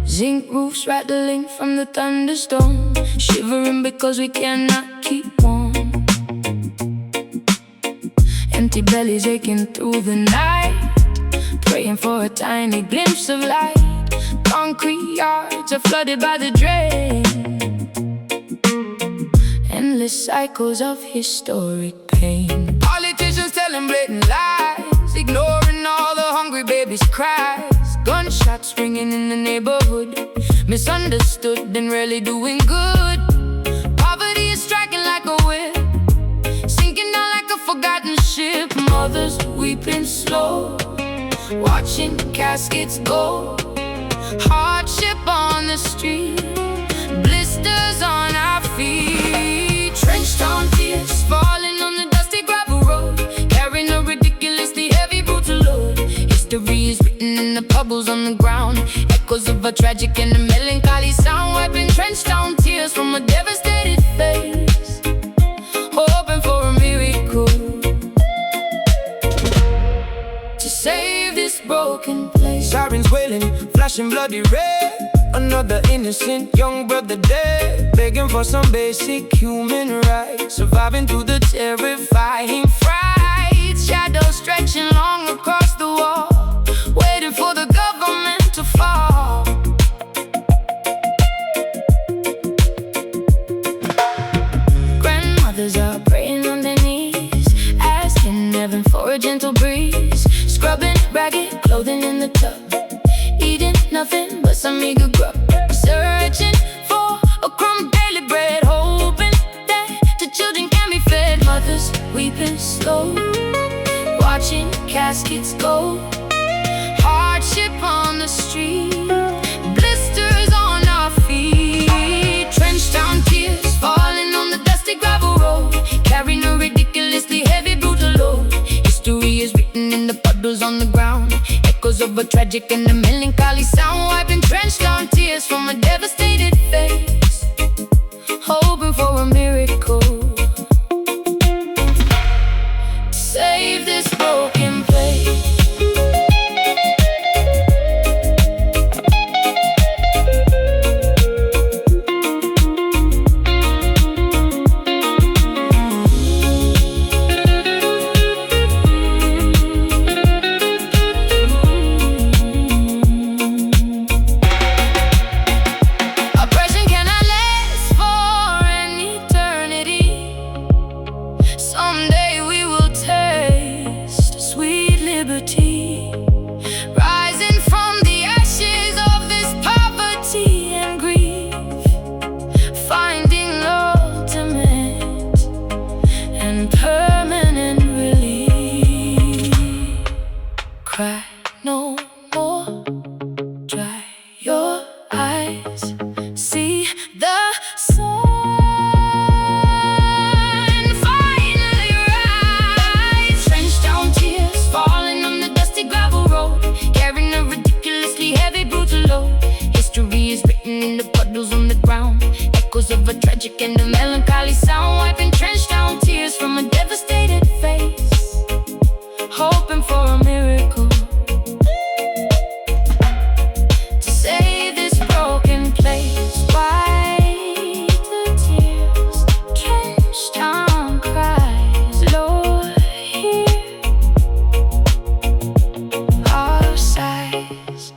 Zinc roofs rattling from the thunderstorm, shivering because we cannot keep warm. Empty bellies aching through the night, praying for a tiny glimpse of light. Concrete yards are flooded by the drain, endless cycles of historic pain. Politicians telling blatant lies, ignoring all the hungry babies' cries. Gunshots ringing in the neighborhood, misunderstood and rarely doing good. Poverty is striking like a whip, sinking down like a forgotten ship. Mothers weeping slow, watching caskets go. Hardship on the street, blisters on our feet. Trenched on tears falling on the dusty gravel road, carrying a ridiculously heavy brutal load. History is written in the puddles on the ground, echoes of a tragic and a melancholy sound. Wiping trenched down tears from a devastated face, hoping for a miracle to save this broken place. Sirens wailing, flashing bloody red, another innocent young brother dead, begging for some basic human rights, surviving through the terrifying frights. Shadows stretching long across the wall, waiting for the government to fall. Grandmothers are praying on their knees, asking heaven for a gentle breeze. Scrubbing ragged clothing in the tub, eating nothing but some meager grub. Searching for a crumb of daily bread, hoping that the children can be fed. Mothers weeping slow, watching caskets go. Hardship on the street, blisters on our feet. Trenched down tears falling on the dusty gravel road, carrying a ridiculously heavy brutal load. History is written in the puddles on the ground, echoes of a tragic and a melancholy sound. Wiping trenched down tears from a devastated face, hoping for a miracle to save this broken place. Rising from the ashes of this poverty and grief, finding ultimate and permanent relief. Cry no more, dry your eyes, see the sun finally rise. Trenched down tears falling on the dusty gravel road, carrying a ridiculously heavy brutal load. History is written in the puddles on the ground, echoes of a tragic and a melancholy sound. Wiping trenched down tears from a devastated face, hoping for a miracle to save this broken place. Wipe the tears, trenched down cries. Lord, hear our sighs.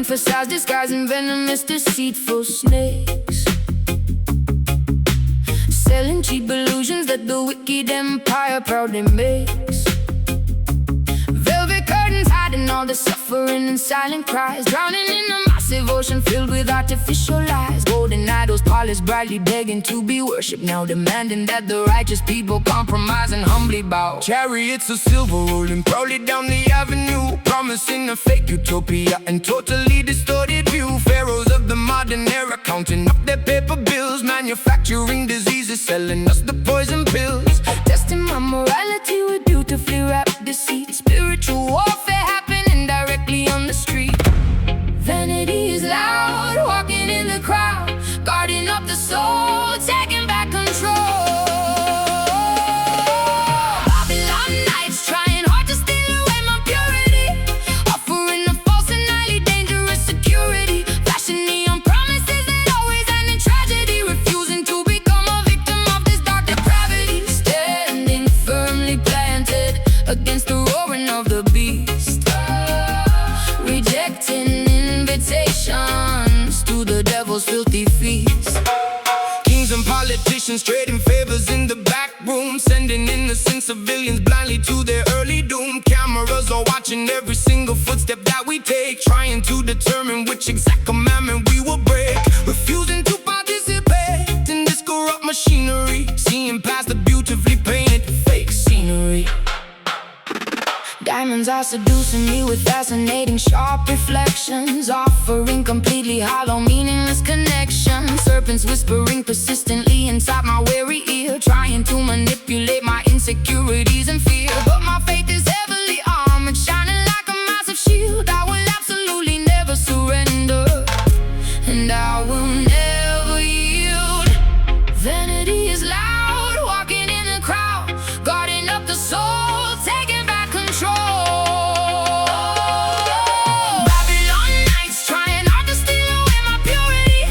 Brilliant facades disguising venomous, deceitful snakes, selling cheap illusions that the wicked empire proudly makes. Velvet curtains hiding all the suffering and silent cries, drowning in a massive ocean filled with artificial lies. Golden idols polished brightly, begging to be worshipped, now demanding that the righteous people compromise and humbly bow. Chariots of silver rolling proudly down the avenue, promising a fake utopia and totally distorted view. Pharaohs of the modern era counting up their paper bills, manufacturing diseases, selling us the poison pills. Testing my morality with beautifully wrapped deceit. Spiritual warfare happening directly on the street. Vanity is loud, walking in the crowd, guarding up the soul, taking back control. Babylon nights trying hard to steal away my purity, offering a false and highly dangerous security, flashing neon promises that always end in tragedy, refusing to become a victim of this dark depravity, standing firmly planted against the roaring of the beast, rejecting invitations to the devil's filthy feast. Kings and politicians trading favors in the back room, sending innocent civilians blindly to their early doom. Cameras are watching every single footstep that we take, trying to determine which exact commandment we will break. Refusing to participate in this corrupt machinery, seeing past the beautifully painted fake scenery. Diamonds are seducing me with fascinating sharp reflections, offering completely hollow meaningless connections. Serpents whispering persistently inside my weary ear, trying to manipulate my insecurities and fear. But my faith is heavily armored, shining like a massive shield. I will absolutely never surrender, and I will never yield. Vanity is loud, walking in the crowd, guarding up the soul, taking back control. Babylon nights trying hard to steal away my purity,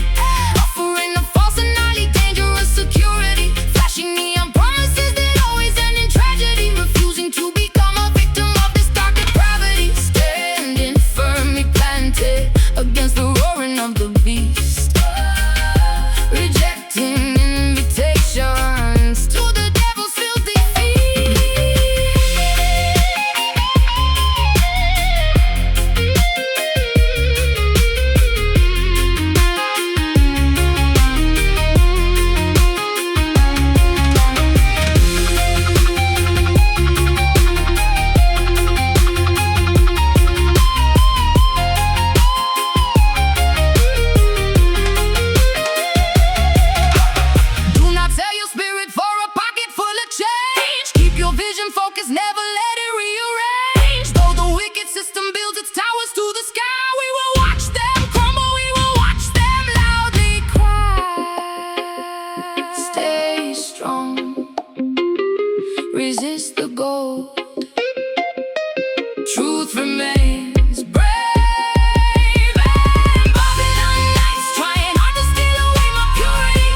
offering a false and highly dangerous security, flashing neon promises that always end in tragedy, refusing to become a victim of this dark depravity, standing firmly planted against the roaring of the beast, rejecting invitations to the devil's filthy feast. Do not sell your spirit for a pocket full of change. Keep your vision focused, never let it rearrange. Though the wicked system builds its towers to the sky, we will watch them crumble, we will watch them loudly cry. Stay strong, resist the gold, truth remains brave. And Babylon nights trying hard to steal away my purity,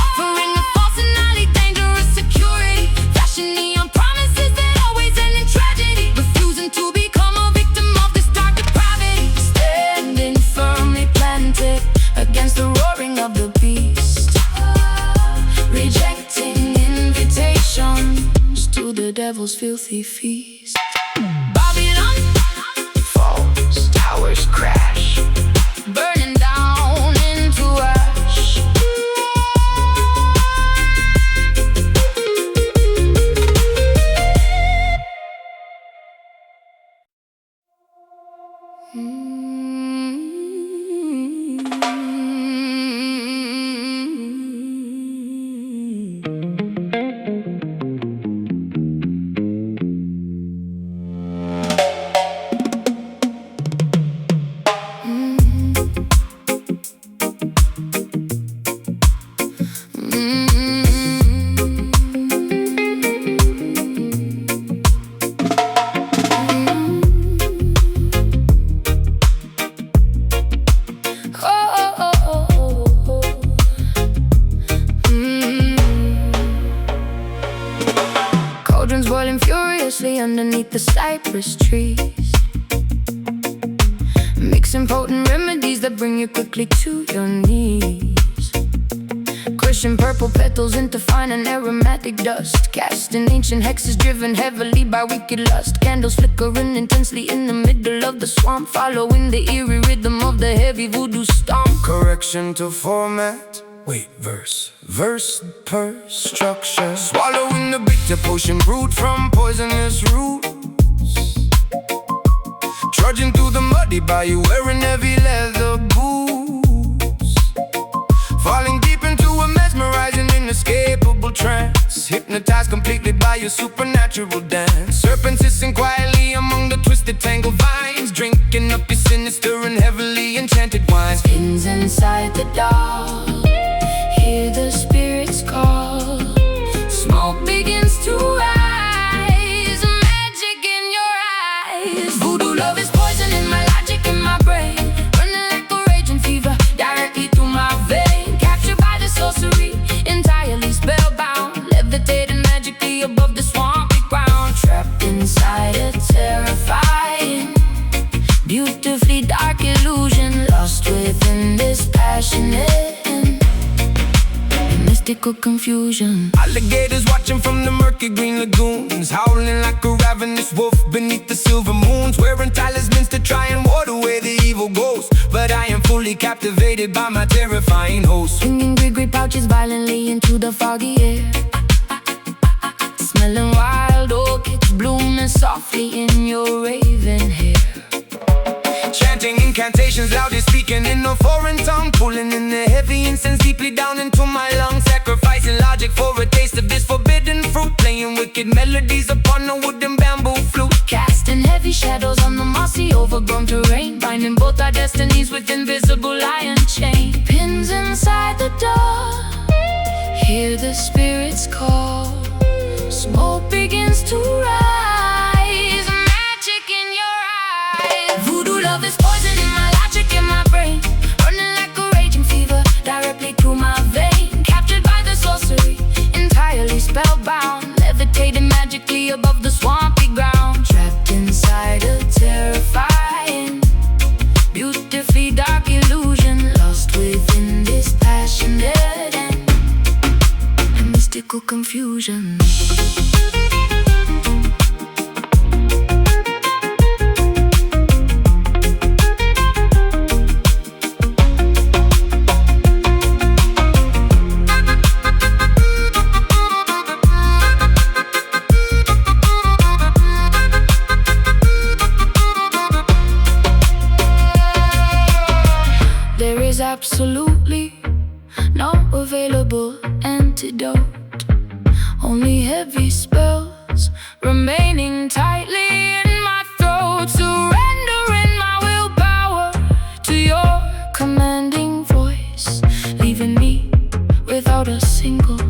offering a false and highly dangerous security, flashing neon promises that always end in tragedy, refusing to become a victim of this dark depravity, standing firmly planted against the roaring of the beast, rejecting invitations to the devil's filthy feast. Babylon falls, towers crash, burning down into ash. Cauldrons boiling furiously underneath the cypress trees, mixing potent remedies that bring you quickly to your knees. Crushing purple petals into fine and aromatic dust, casting ancient hexes driven heavily by wicked lust. Candles flickering intensely in the middle of the swamp, following the eerie rhythm of the heavy voodoo stomp. Correction to format, wait, verse per structure. Swallowing the bitter potion brewed from poisonous roots. Trudging through the muddy bayou wearing heavy leather boots. Falling deep into a mesmerizing, inescapable trance. Hypnotized completely by your supernatural dance. Serpents hissing quietly among the twisted tangled vines. Drinking up your sinister and heavily enchanted wines. Spins inside the dark, hear the spirits call. Smoke begins to rise, magic in your eyes. Voodoo love is poison in my logic and my brain, running like a raging fever directly through my vein. Captured by the sorcery, entirely spellbound, levitating magically above the swampy ground. Trapped inside a terrifying, beautifully dark illusion, lost within this passionate mystical confusion. Alligators watching from the murky green lagoons, howling like a ravenous wolf beneath the silver moons. Wearing talismans to try and ward away the evil ghost, but I am fully captivated by my terrifying host. Swinging gree pouches violently into the foggy air, smelling wild orchids blooming softly in your raven hair. Chanting incantations, loudly speaking in a foreign tongue, pulling in the heavy incense deeply down into my lungs. Sacrificing logic for a taste of this forbidden fruit, playing wicked melodies upon a wooden bamboo flute. Casting heavy shadows on the mossy overgrown terrain, binding both our destinies with invisible iron chain. Pins inside the door, hear the spirits call. Smoke begins to rise, magic in your eyes. Voodoo love is poison in my logic and my brain, running like a raging fever directly through my vein. Captured by the sorcery, entirely spellbound, levitating magically above the swampy ground. Trapped inside a terrifying, beautifully dark illusion, lost within this passionate and mystical confusion. Absolutely no available antidote, only heavy spells remaining tightly in my throat. Surrendering my willpower to your commanding voice, leaving me without a single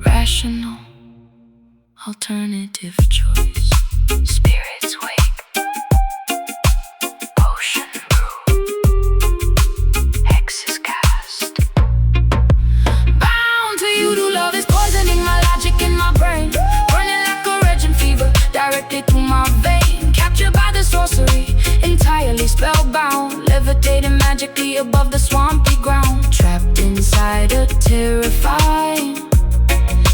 rational alternative choice. Spirits wake, potion brew, hexes cast. Bound to you, to love is poisoning my logic and my brain, running like a raging fever directly through my vein. Captured by the sorcery, entirely spellbound, levitating magically above the swampy ground. Trapped inside a terrifying,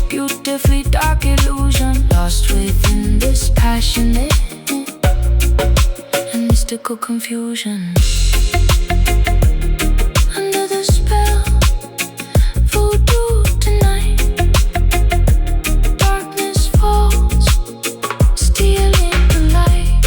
beautifully dark illusion, lost within this passionate and mystical confusion. Under the spell, voodoo tonight, darkness falls, stealing the light.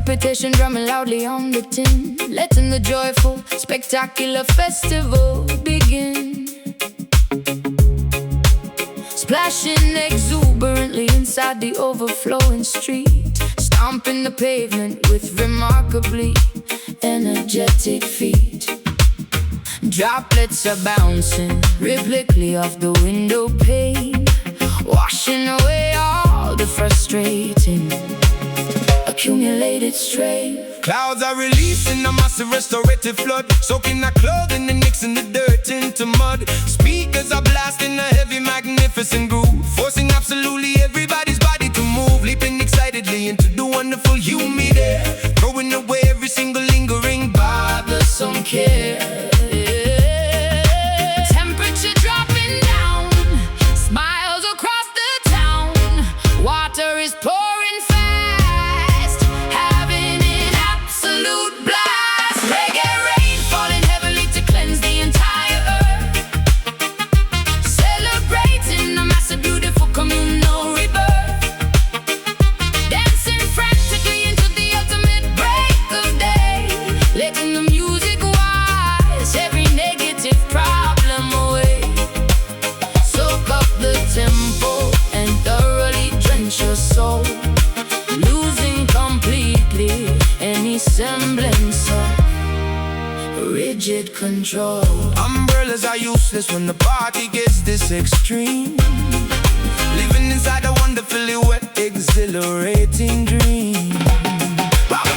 Interpretation drumming loudly on the tin, letting the joyful, spectacular festival begin. Splashing exuberantly inside the overflowing street, stomping the pavement with remarkably energetic feet. Droplets are bouncing rhythmically off the window pane, washing away all the frustrating accumulated strain. Clouds are releasing a massive restorative flood, soaking our clothing and mixing the dirt into mud. Speakers are blasting a heavy, magnificent groove, forcing absolutely everybody's body to move, leaping excitedly into the wonderful humid air, throwing away every single lingering bothersome care. Temperature dropping down, smiles across the town. Water is pouring fast, having an absolute blast. Reggae rain falling heavily to cleanse the entire earth, celebrating a massive, beautiful communal rebirth. Dancing frantically into the ultimate break of day, letting the music wash every negative problem away. Soak up the tempo and thoroughly drench your soul, losing completely any semblance of rigid control. Umbrellas are useless when the party gets this extreme, living inside a wonderfully wet, exhilarating dream.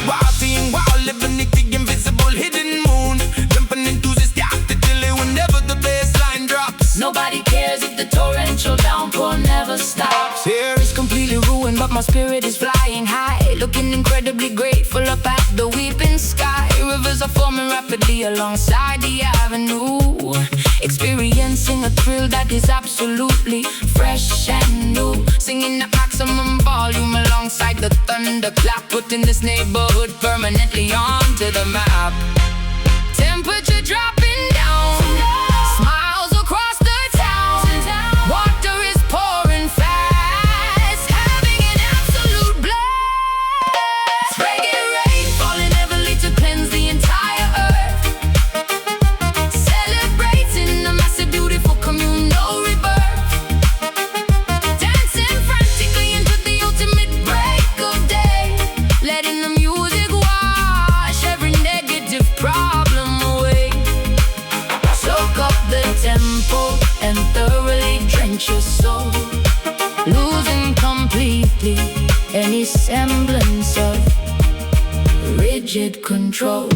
Partying while living the invisible hidden moon, jumping enthusiastic till whenever the bassline drops. Nobody cares if the torrential downpour never stops. Here It's completely ruined, but my spirit is flying high, looking incredibly grateful up at the weeping sky. Rivers are forming rapidly alongside the avenue, experiencing a thrill that is absolutely fresh and new. Singing at maximum volume alongside the thunderclap, putting this neighborhood permanently onto the map. Temperature dropping down, smiles across the town. Water is pouring fast, having an absolute blast. Reggae rain falling heavily to cleanse the entire earth, celebrating a massive, beautiful communal rebirth. Dancing frantically into the ultimate break of day, letting the music wash every negative problem away. Soak up the tempo and thoroughly drench your soul, losing completely any semblance of rigid control.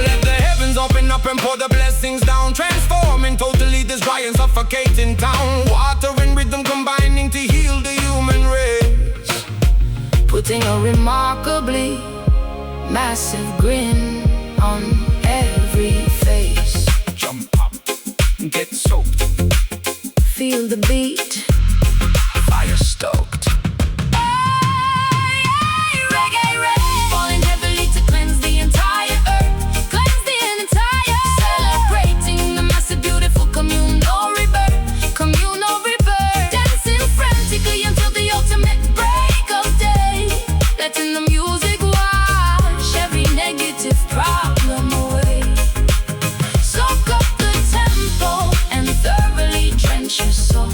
let the heavens open up and pour the blessings down, transforming totally this dry and suffocating town. Water and rhythm combining to heal the human race, Putting a remarkably massive grin on every face. jump up, get soaked, Feel the beat, fire stoked. reggae rain falling heavily to cleanse the entire earth, cleanse the entire, celebrating the massive, beautiful communal rebirth, dancing frantically until the ultimate break of day, letting the music wash every negative problem away. Soak up the tempo and thoroughly drench your soul,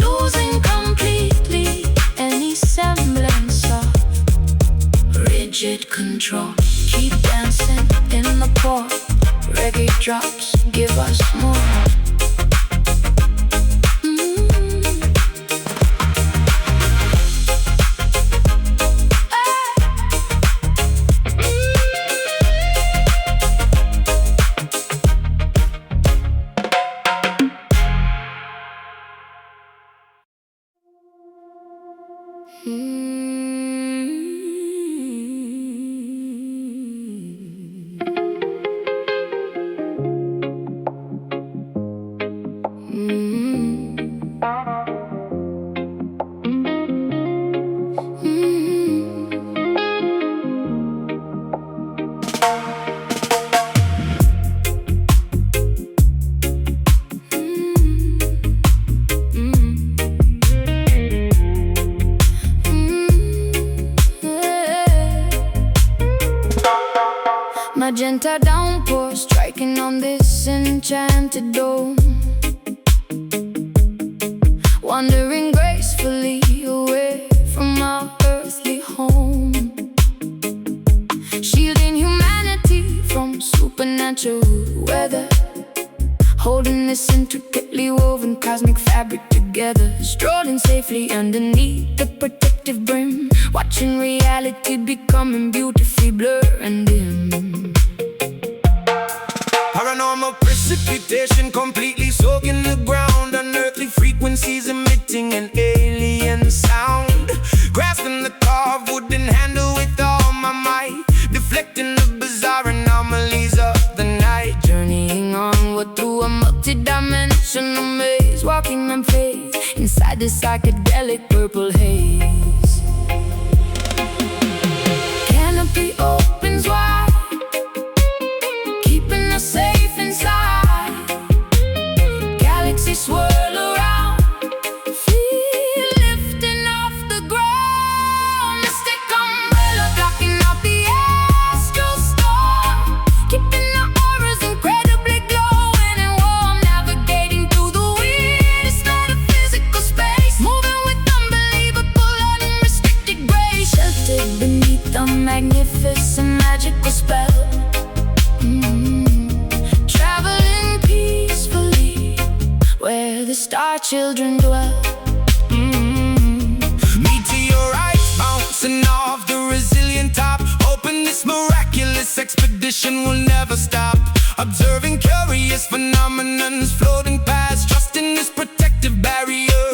losing completely any semblance of rigid control. Keep dancing in the pour, reggae drops give us more. magenta downpour striking on this enchanted dome, wandering gracefully away from our earthly home, shielding humanity from supernatural weather, holding this intricately woven cosmic fabric together, strolling safely underneath the protective brim, watching reality becoming beautifully blurred and dim. Paranormal precipitation completely soaking the ground, unearthly frequencies emitting an alien sound, grasping the carved wooden handle with all my might, deflecting the bizarre anomalies of the night, Journeying onward through a multi-dimensional maze, walking in faith inside the psychedelic purple haze. Canopy opens wide, keeping us safe inside. Galaxies swirl around, feel lifting off the ground. Mystic umbrella blocking out the astral storm, keeping our auras incredibly glowing and warm, navigating through the weirdest metaphysical space, moving with unbelievable unrestricted grace, sheltered beneath the magnificent magical spell. Traveling peacefully where the star children dwell. meteorites bouncing off the resilient top, hoping this miraculous expedition will never stop, observing curious phenomenons floating past, trusting this protective barrier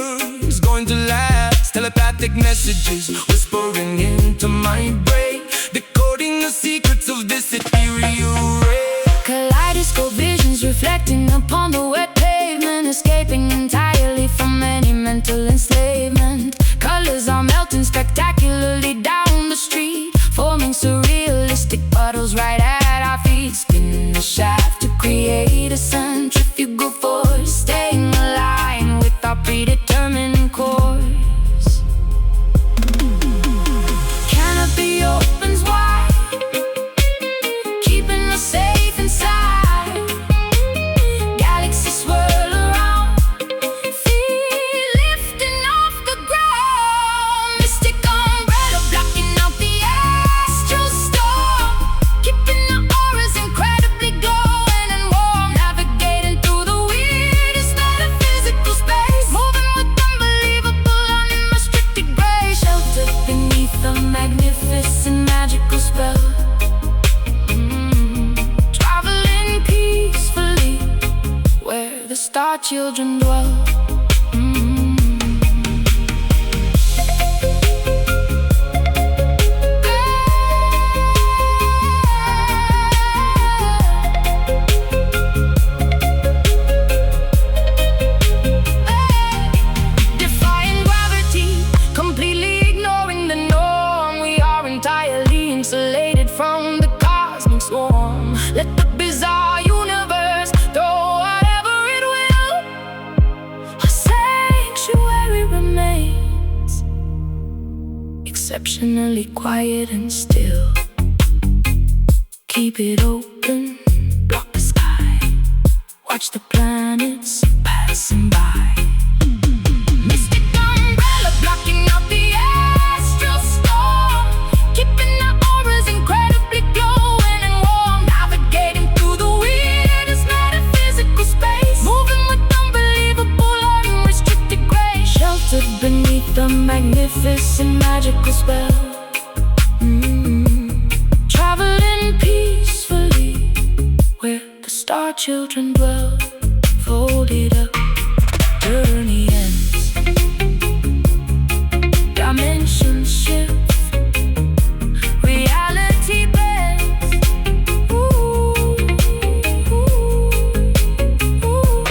is going to last. Telepathic messages whispering into my brain, decoding the secrets of this ethereal ray. Kaleidoscope visions reflecting upon the wet pavement, escaping entirely from any mental enslavement. Colors are melting spectacularly down the street, forming surrealistic puddles right at our feet. Spin the shaft to create a centrifugal force, staying aligned with our predetermined course. Canopy opens wide, keeping us safe inside. Galaxies swirl around, feel lifting off the ground. Mystic umbrella blocking out the astral storm, keeping our auras incredibly glowing and warm, navigating through the weirdest metaphysical space, moving with unbelievable unrestricted grace, sheltered beneath the magnificent magical spell. Traveling peacefully where the star children dwell. Defying gravity, completely ignoring the norm, we are entirely insulated from the cosmic swarm. Let the bizarre universe throw whatever it will, a sanctuary remains, exceptionally quiet and still. Keep it open, block the sky, watch the planets passing by. Mystic umbrella blocking out the astral storm, keeping our auras incredibly glowing and warm, navigating through the weirdest metaphysical space, moving with unbelievable unrestricted grace, sheltered beneath the magnificent magical spell. Traveling peacefully where the star children dwell, folded up, journey ends, dimension shift, reality bends. Ooh, ooh, ooh.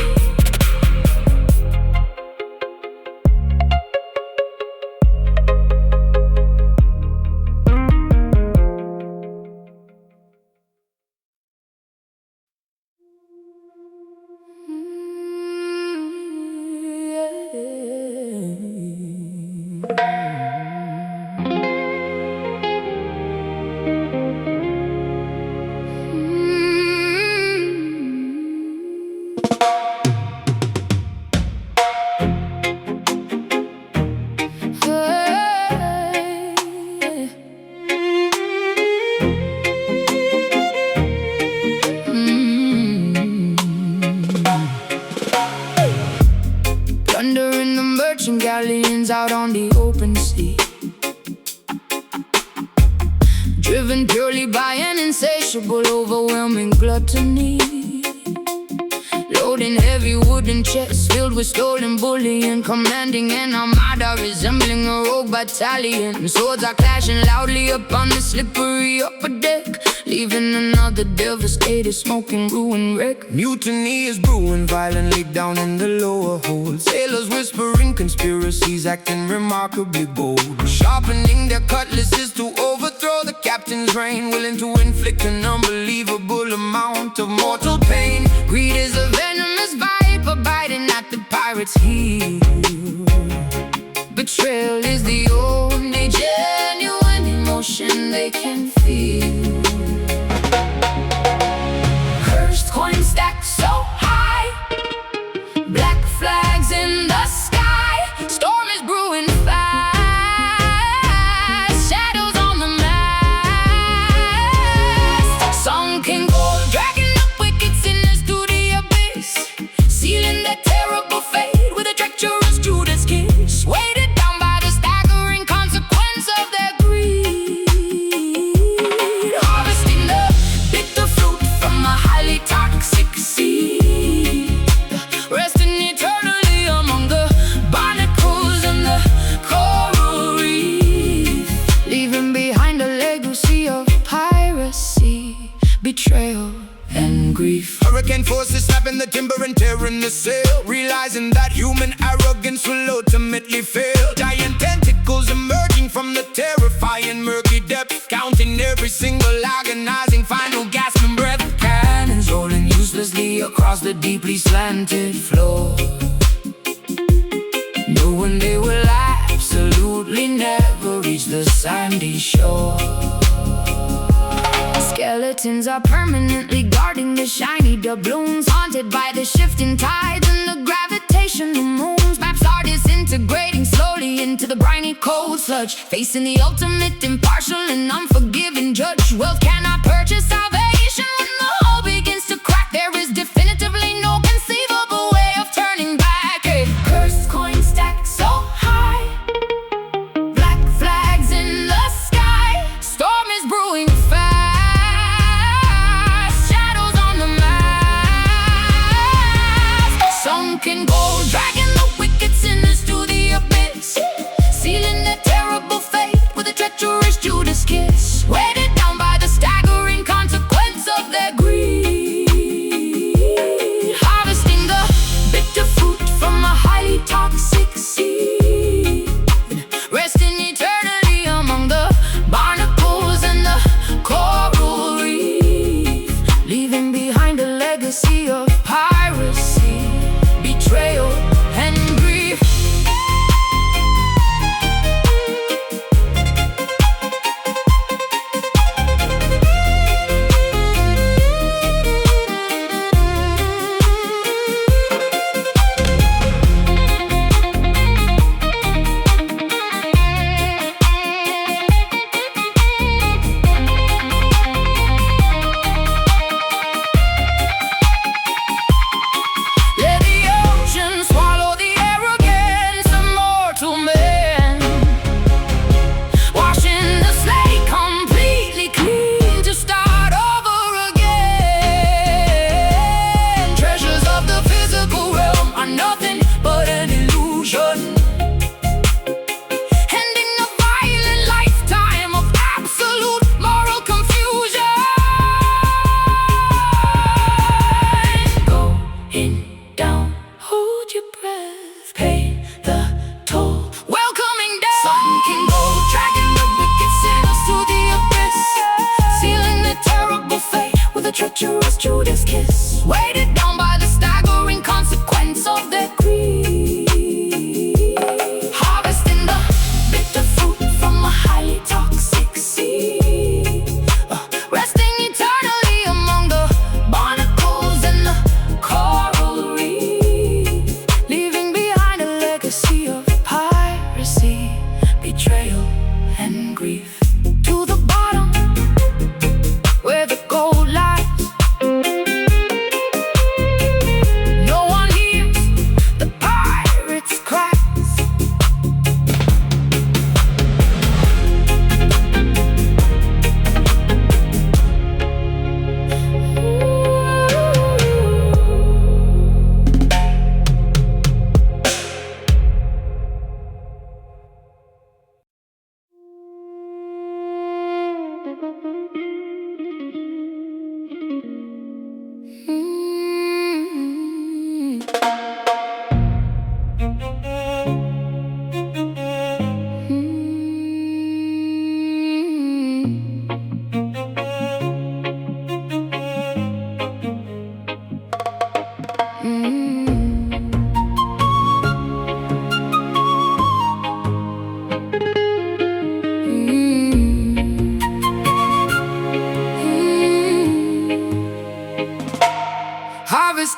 driven purely by an insatiable, overwhelming gluttony. Loading heavy wooden chests filled with stolen bullion, commanding an armada resembling a rogue battalion. Swords are clashing loudly upon the slippery upper deck, leaving another devastated, smoking ruin wreck. Mutiny is brewing violently down in the lower hold. Sailors whispering conspiracies, acting remarkably bold, sharpening their cutlasses to overthrow the captain's reign, willing to inflict an unbelievable amount of mortal pain. Greed is a venomous viper biting at the pirate's heel. Betrayal is the only genuine emotion they can feel. Cursed coins stacked so high, black flags in the sky. Storm is brewing fast, shadows on the mast. Sunken gold dragging up wicked sinners to the abyss, sealing their terrible fate with a treacherous Judas kiss. Weighted down by the staggering consequence of their greed, harvesting the bitter fruit from a highly toxic seed, resting eternally among the barnacles and the coral reef, leaving behind a legacy of piracy, betrayal, and grief. Hurricane forces snapping the timber and tearing the sail, realizing that human arrogance will ultimately fail. Giant tentacles emerging from the terrifying murky depths, counting every single agonizing final gasping breath. Cannons rolling uselessly across the deeply slanted floor, knowing they will absolutely never reach the sandy shore. Skeletons are permanently guarding the shiny doubloons, haunted by the shifting tides and the gravitational moons. Maps are disintegrating slowly into the briny cold sludge, facing the ultimate impartial and unforgiving judge. Wealth cannot purchase salvation. When the hull begins to crack, there is definitively no conceivable way of turning back. A cursed coin stacked so high, black flags in the sky. Storm is brewing fast, sunken gold dragging the wicked sinners to the abyss, sealing their terrible fate with a treacherous Judas kiss. Weighted down by the staggering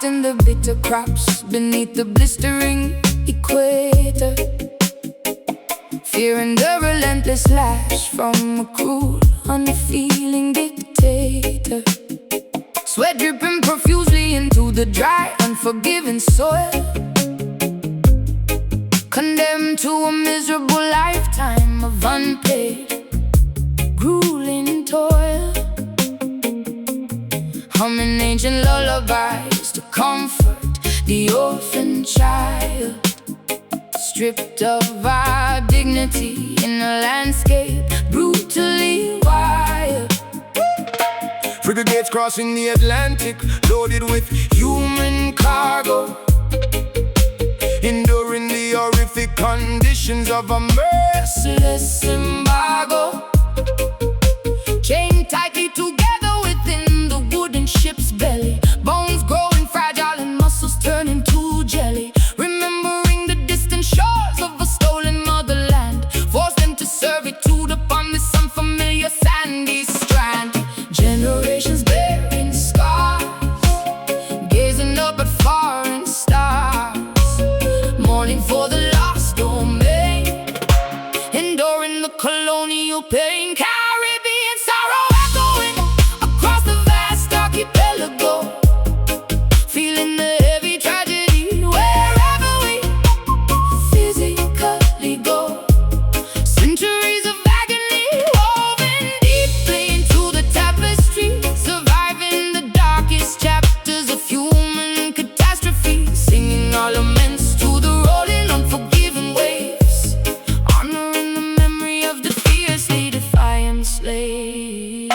harvesting the bitter crops beneath the blistering equator, fearing the relentless lash from a cruel, unfeeling dictator. Sweat dripping profusely into the dry, unforgiving soil, condemned to a miserable lifetime of unpaid, grueling toil. Humming ancient lullabies to comfort the orphan child, stripped of our dignity in a landscape brutally wild. Frigates crossing the Atlantic, loaded with human cargo, enduring the horrific conditions of a merciless embargo. Chained tightly together within the wooden ship's belly, bones growing fragile and muscles turning to jelly. Remembering the distant shores of a stolen motherland, forced them to servitude upon this unfamiliar sandy strand. Generations bearing scars, gazing up at foreign stars, mourning for the lost domain, enduring the colonial pain. Caribbean sorrow echoing across the vast archipelago, feeling the heavy tragedy wherever we physically go. Centuries of agony woven deeply into the tapestry, surviving the darkest chapters of human catastrophe, singing our laments to the rolling, unforgiving waves, honoring the memory of the fiercely defiant slaves.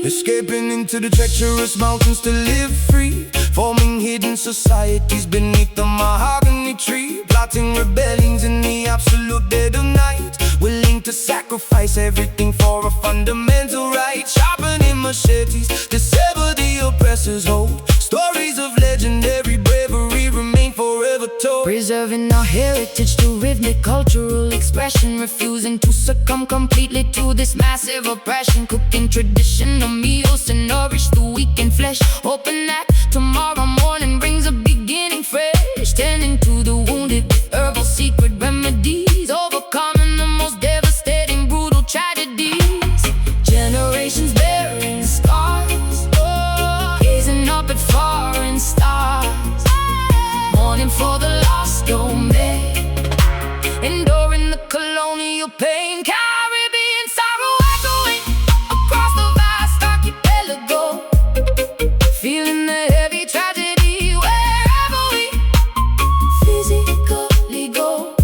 Escaping into the treacherous mountains to live free, forming hidden societies beneath the mahogany tree, plotting rebellions in the absolute dead of night, willing to sacrifice everything for a fundamental right, sharpening machetes to sever the oppressor's hold. Stories of legendary bravery remain forever told, preserving our heritage through rhythmic cultural expression, refusing to succumb completely to this massive oppression, cooking traditional meals to nourish the weakened flesh, hoping that tomorrow morning brings a beginning fresh, tending to the wounded with herbal secret remedies, overcoming the most devastating brutal tragedies. Generations bearing scars, gazing up at foreign stars, mourning for the lost domain, enduring the colonial pain. Caribbean sorrow echoing across the vast archipelago, feeling the heavy tragedy wherever we physically go.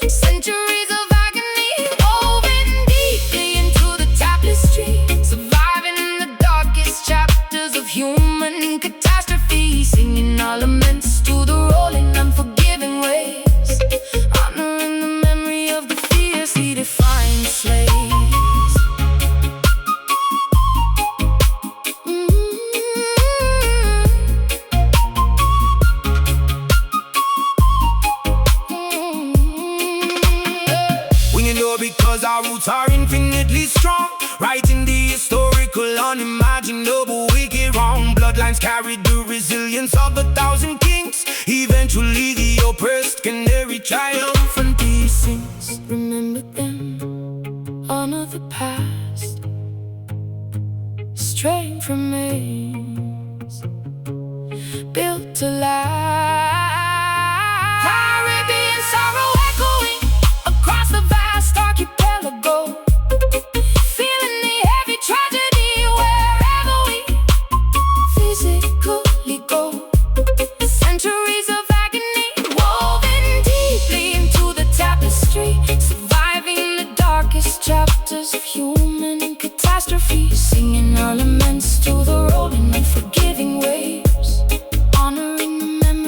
Centuries of agony woven deeply into the tapestry, surviving in the darkest chapters of human catastrophe, singing our laments to the rolling, unforgiving waves, honoring the memory of the fiercely defiant slaves. We endure because our roots are infinitely strong, writing the historical, unimaginable, wicked wrong. Bloodlines carry the resilience of 1,000 kings. Eventually the oppressed can never triumph and peace sings. Remember them, honor the past, strength remains, built to last. Caribbean sorrow echoing across the vast archipelago, feeling the heavy tragedy wherever we physically go. Centuries of agony woven deeply into the tapestry, surviving the darkest chapters of human catastrophe, singing our laments to the rolling, unforgiving waves, honoring the memory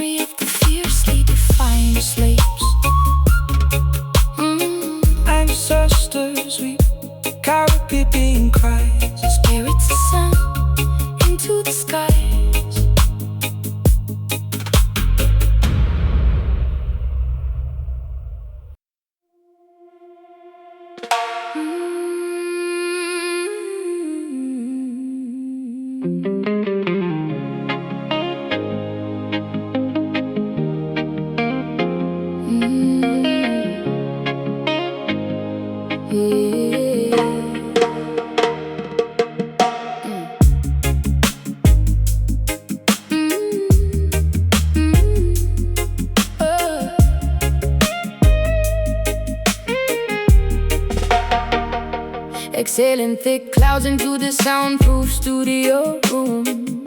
Spilling thick clouds into the soundproof studio room,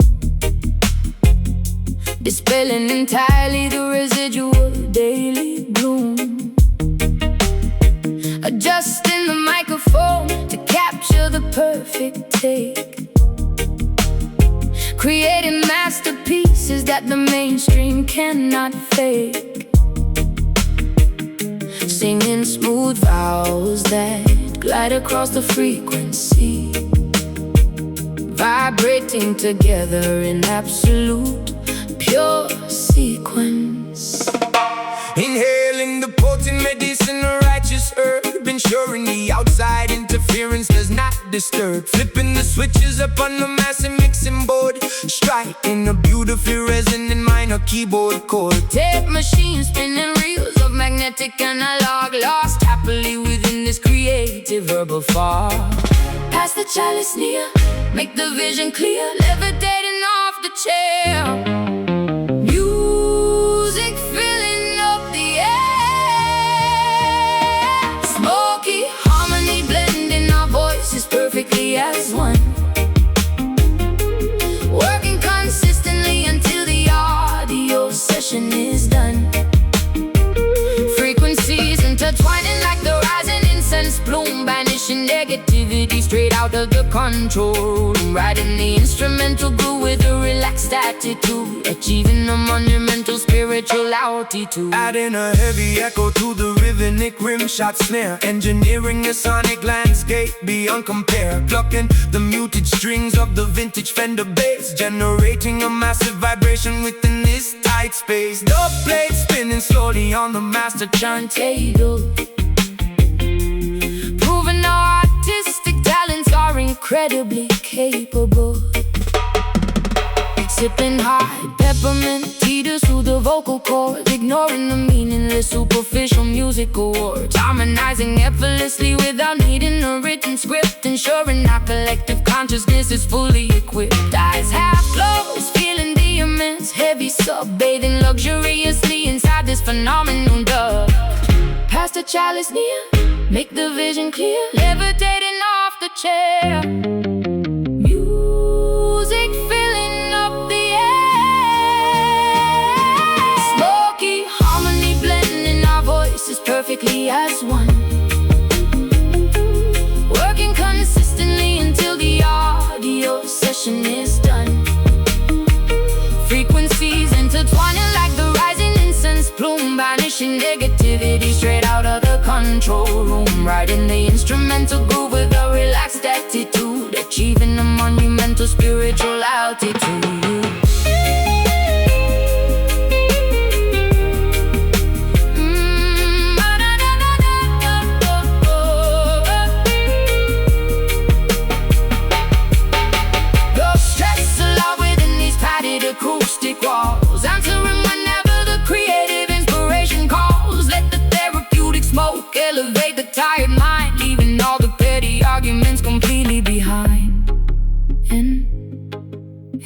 dispelling entirely the residual daily gloom. Adjusting the microphone to capture the perfect take, creating masterpieces that the mainstream cannot fake. Singing smooth vowels that glide across the frequency, vibrating together in absolute pure sequence. Inhaling the potent medicine of righteous herb, ensuring the outside interference does not disturb. Flipping the switches up on the massive mixing board, striking a beautifully resonant minor keyboard chord. Tape machine spinning reels of magnetic analog, lost happily within this creative verbal fog. Pass the chalice near, Make the vision clear, levitating off the chair. Music filling up the air, smoky harmony blending our voices perfectly as one, working consistently until the audio session is done. Frequencies intertwining like the rising incense plume, banishing negativity straight out of the control room. Riding the instrumental groove with a relaxed attitude, achieving a monumental spiritual altitude. Adding a heavy echo to the rhythmic rim shot snare, engineering a sonic landscape beyond compare. Plucking the muted strings of the vintage Fender bass, generating a massive vibration within this tight space. Dub plate spinning slowly on the master turntable, proving our artistic talents are incredibly capable. Sipping hard peppermint tea to soothe the vocal cords, ignoring the meaningless superficial music awards. Harmonizing effortlessly without needing a written script, ensuring our collective consciousness is fully equipped. Eyes half closed, feeling the immense heavy sub, bathing luxuriously inside this phenomenal dub. Pass the chalice near, make the vision clear, levitating off the chair. Music filling up the air, smoky harmony blending our voices perfectly as one, working consistently until the audio session is done. Frequencies intertwining like the rising incense plume, banishing negativity straight out of the control room. Riding the instrumental groove with a relaxed attitude, achieving a monumental spiritual altitude. The stress allowed within these padded acoustic walls, answering whenever the creative inspiration calls. Let the therapeutic smoke elevate the tired mind, leaving all the petty arguments completely behind.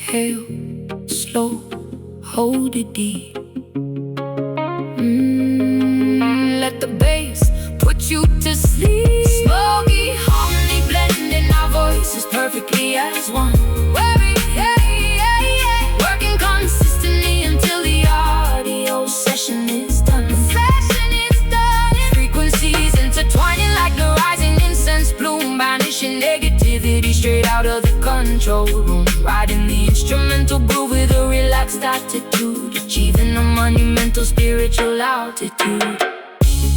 Inhale, slow, hold it deep. Let the bass put you to sleep. Smoky harmony blending our voices perfectly as one, working consistently until the audio session is done. Frequencies intertwining like the rising incense plume, banishing negativity straight out of the control room. Riding the instrumental groove with a relaxed attitude, achieving a monumental spiritual altitude.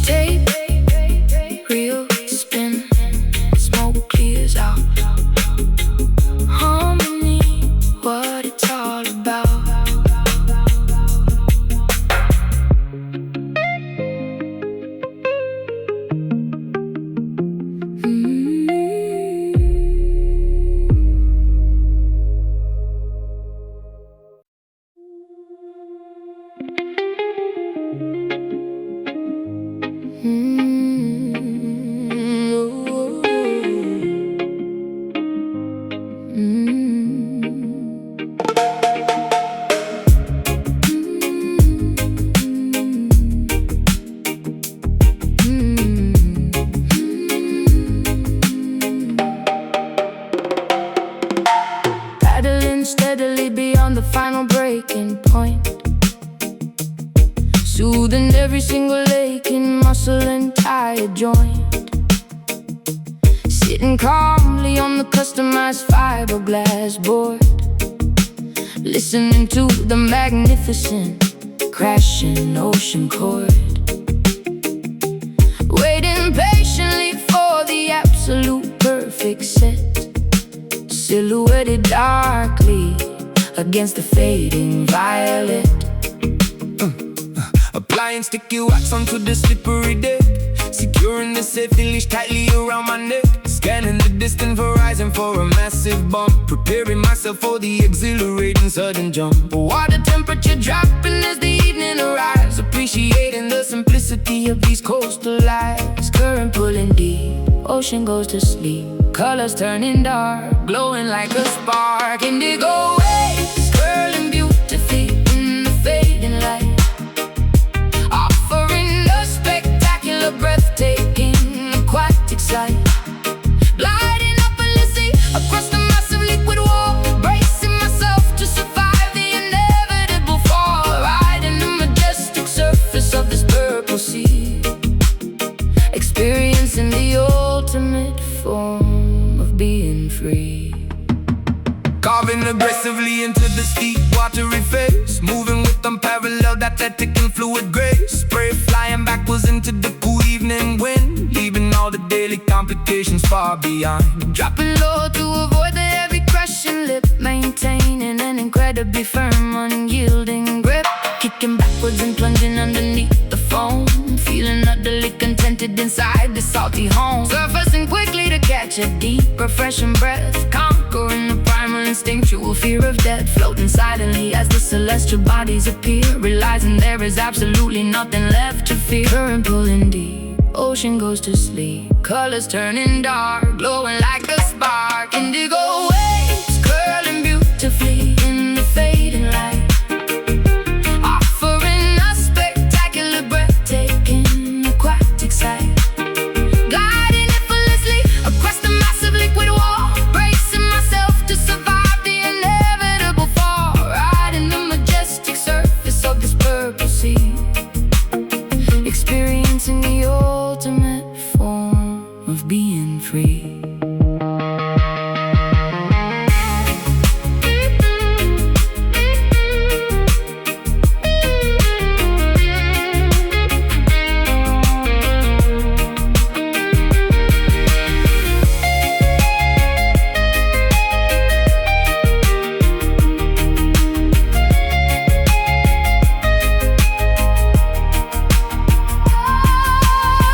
Tape, reel, spin, smoke clears out. Harmony, what it's all about. steadily beyond the final breaking point, soothing every single aching muscle and tired joint. Sitting calmly on the customized fiberglass board, listening to the magnificent crashing ocean chord, waiting patiently for the absolute perfect set, silhouetted darkly against the fading violet. Applying sticky wax onto the slippery deck, securing the safety leash tightly around my neck. Scanning the distant horizon for a massive bump, preparing myself for the exhilarating sudden jump. Water temperature dropping as the evening arrives, appreciating the simplicity of these coastal lives. Current pulling deep, ocean goes to sleep, colors turning dark, glowing like a spark. Indigo waves curling beautifully in the fading light, offering a spectacular, breathtaking, aquatic sight. Gliding up endlessly across the massive liquid wall, bracing myself to survive the inevitable fall, riding the majestic surface of this purple sea, experiencing the ultimate form of being free. Carving aggressively into the steep, watery face, moving with unparalleled athletic and fluid grace. Spray flying backwards into the cool evening wind, leaving all the daily complications far behind. Dropping low to avoid the heavy crushing lip, maintaining an incredibly firm, unyielding grip, kicking backwards and plunging underneath the foam, feeling utterly contented inside the salty home. Surfacing quickly to catch a deep, refreshing breath, conquering the primal instinctual fear of death. Floating silently as the celestial bodies appear, realizing there is absolutely nothing left to fear. Current pulling deep, ocean goes to sleep, colors turning dark, glowing like a spark. Indigo waves curling beautifully in the fading light, offering a spectacular, breathtaking, aquatic sight. Gliding effortlessly across the massive liquid wall, bracing myself to survive the inevitable fall, riding the majestic surface of this purple sea, experiencing the ultimate form of being free.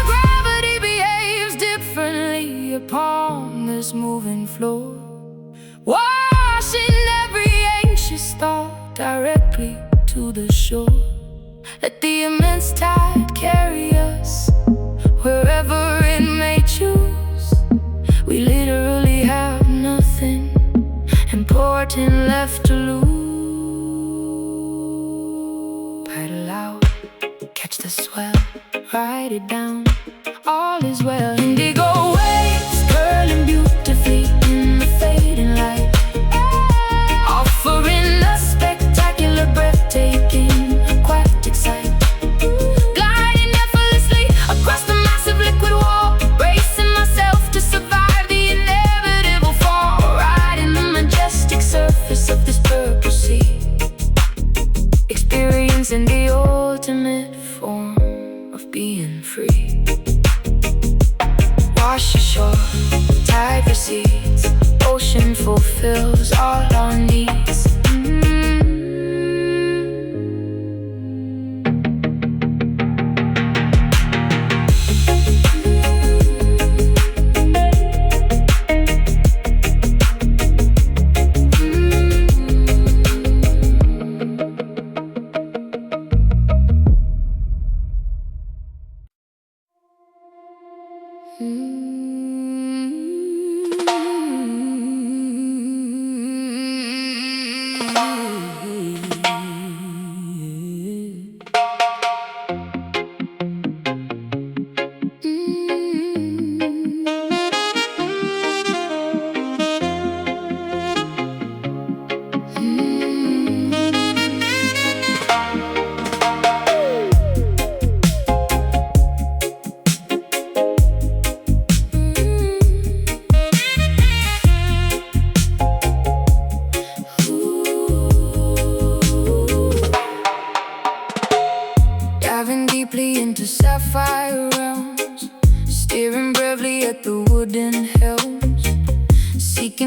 Gravity behaves differently upon this moving floor, washing every anxious thought directly to the shore. Let the immense tide carry us wherever it may choose. We literally have nothing important left to lose. Paddle out, catch the swell, ride it down, all is well. Indigo waves curling beautifully in the fading light, offering a spectacular, breathtaking, aquatic sight. Gliding effortlessly across the massive liquid wall, bracing myself to survive the inevitable fall, riding the majestic surface of this purple sea, experiencing the ultimate form of being free. Wash ashore, tide recedes, ocean fulfills all our needs.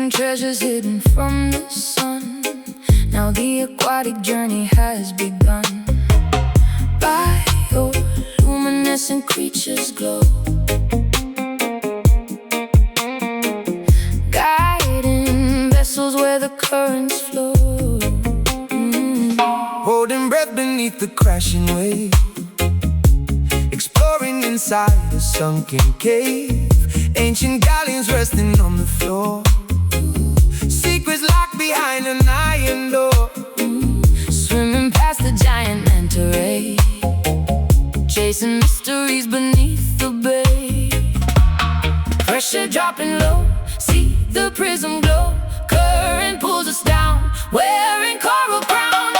Unseen treasures hidden from the sun. Now the aquatic journey has begun. Bioluminescent creatures glow, guiding vessels where the currents flow. Holding breath beneath the crashing wave, exploring inside a sunken cave. Ancient galleons resting on the floor, secrets locked behind an iron door. Swimming past the giant manta ray, chasing mysteries beneath the bay. Pressure dropping low, see the prism glow. Current pulls us down, wearing coral crown.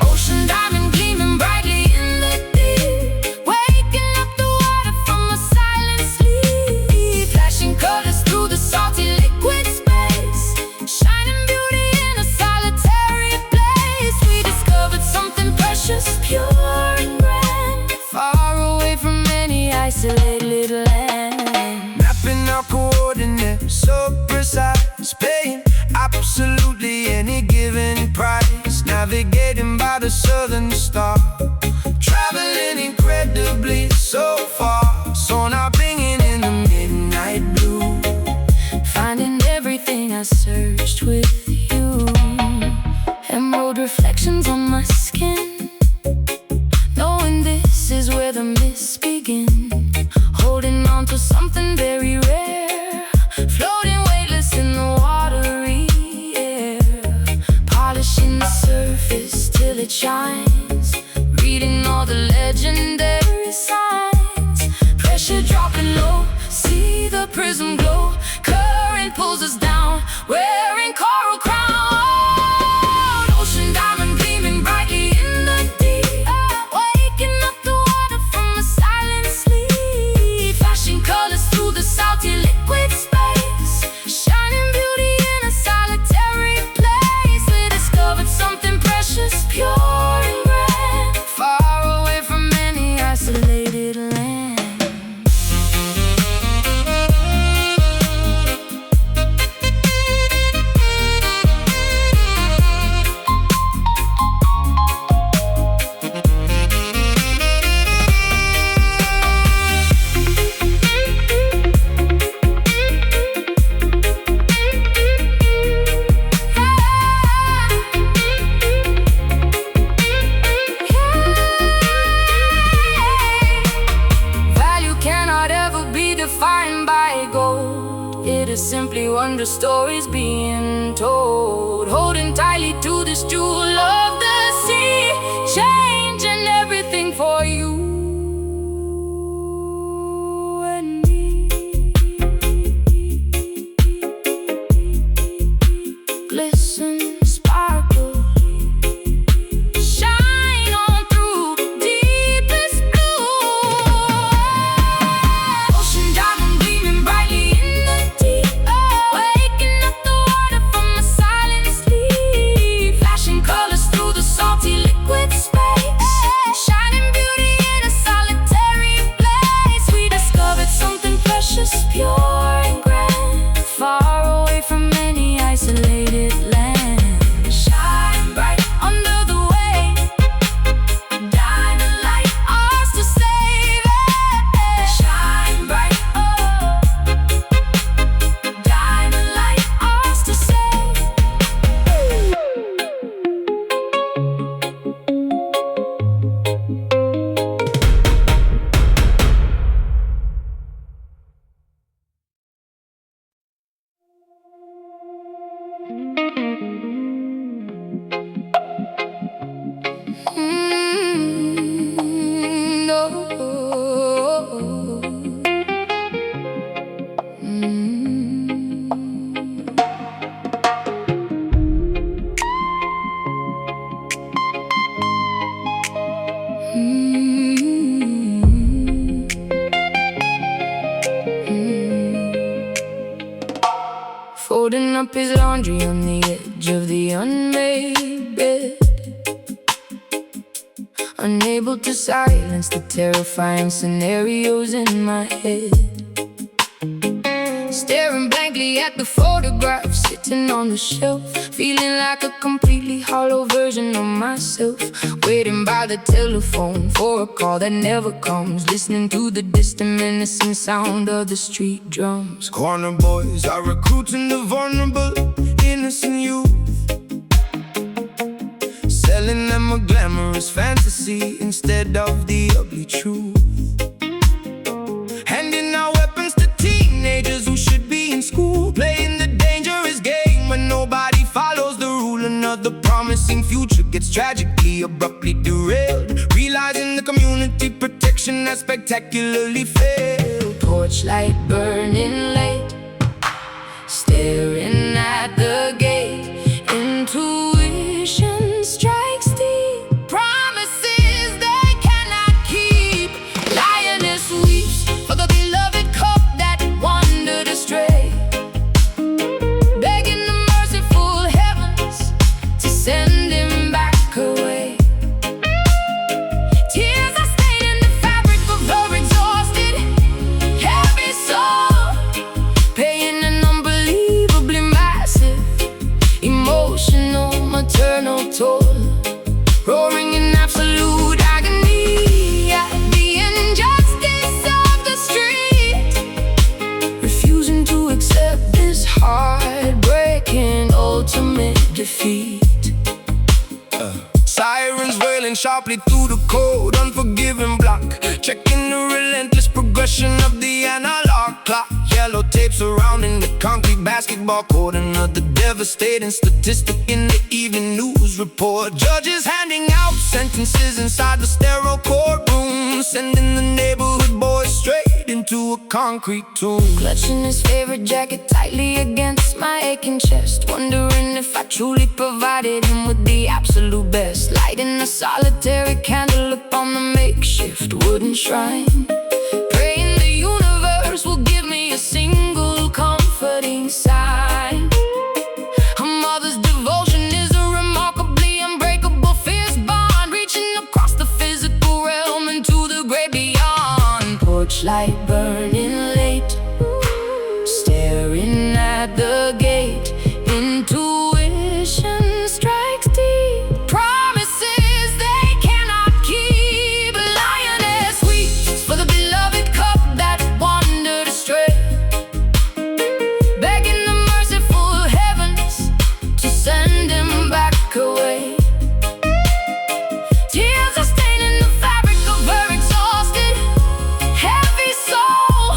Ocean diamond gleaming brightly in the deep, waking up the water from a silent sleep. Flashing colors through the salty liquid space, shining beauty in a solitary place. We discovered something precious, pure and grand, far away from any isolated land. Mapping our coordinates so precise, paying absolutely any given price. Navigating by the southern star, traveling incredibly so far. Sonar bringing in the midnight blue, Finding everything I searched with you. Emerald reflections on my skin, knowing this is where the mists begin. Holding on to something very rare, floating weightless in the watery air. Polishing the surface till it shines, reading all the legendary signs. Pressure dropping low, see the prism glow. Current pulls us down, wearing coral crown. Ocean diamond gleaming brightly in the deep, waking up the water from a silent sleep. Flashing colors through the salty liquid space, shining beauty in a solitary place. We discovered something precious, pure and grand, far away from any isolated land. Value cannot ever be defined by gold. It is simply wonder stories being told. Holding tightly to this jewel of the sea, changing everything for you and me. Glisten, sparkle, shine on through deepest blue. Ocean diamond gleaming brightly in the deep, waking up the water from a silent sleep. Flashing colors through the salty liquid space, shining beauty in a solitary place. We discovered something precious, pure and grand, far away from any isolated land. Shine bright under the wave, diamond light, ours to save it. Shine bright, oh, diamond light, ours to save. Folding up his laundry on the edge of the unmade bed, unable to silence the terrifying scenarios in my head. Staring staring blankly at the photograph sitting on the shelf, feeling like a completely hollow version of myself. Waiting by the telephone for a call that never comes, listening to the distant menacing sound of the street drums. Corner boys are recruiting the vulnerable, innocent youth, selling them a glamorous fantasy instead of the ugly truth. Handing out weapons to teenagers who should be in school, playing the dangerous game when nobody follows the rule. Another promising future gets tragically, abruptly derailed, realizing the community protection has spectacularly failed. Torchlight burning late, staring at the gate. Intuition strikes deep, promises they cannot keep. Lioness weeps for the beloved cup that wandered astray, begging the merciful heavens to send him back away. Tears are staining the fabric of her exhausted, heavy soul, paying an unbelievably massive emotional, maternal toll, roaring in absolute agony at the injustice of the street, refusing to accept this heartbreaking ultimate defeat. Sirens wailing sharply through the cold, unforgiving block, checking the relentless progression of the analog clock. Yellow tape surrounding the concrete basketball court, another devastating statistic in the evening news report. Judges handing out sentences inside the sterile courtroom, sending the neighborhood boys straight into a concrete tomb. Clutching his favorite jacket tightly against my aching chest, wondering if I truly provided him with the absolute best. Lighting a solitary candle upon the makeshift wooden shrine, praying the universe will give me a single comforting sign. A mother's devotion is a remarkably unbreakable fierce bond, reaching across the physical realm into the great beyond. Torchlight burning late, staring at the gate. Intuition strikes deep, promises they cannot keep. Lioness weeps for the beloved cup that wandered astray, begging the merciful heavens to send him back away. Tears are staining the fabric of her exhausted, heavy soul,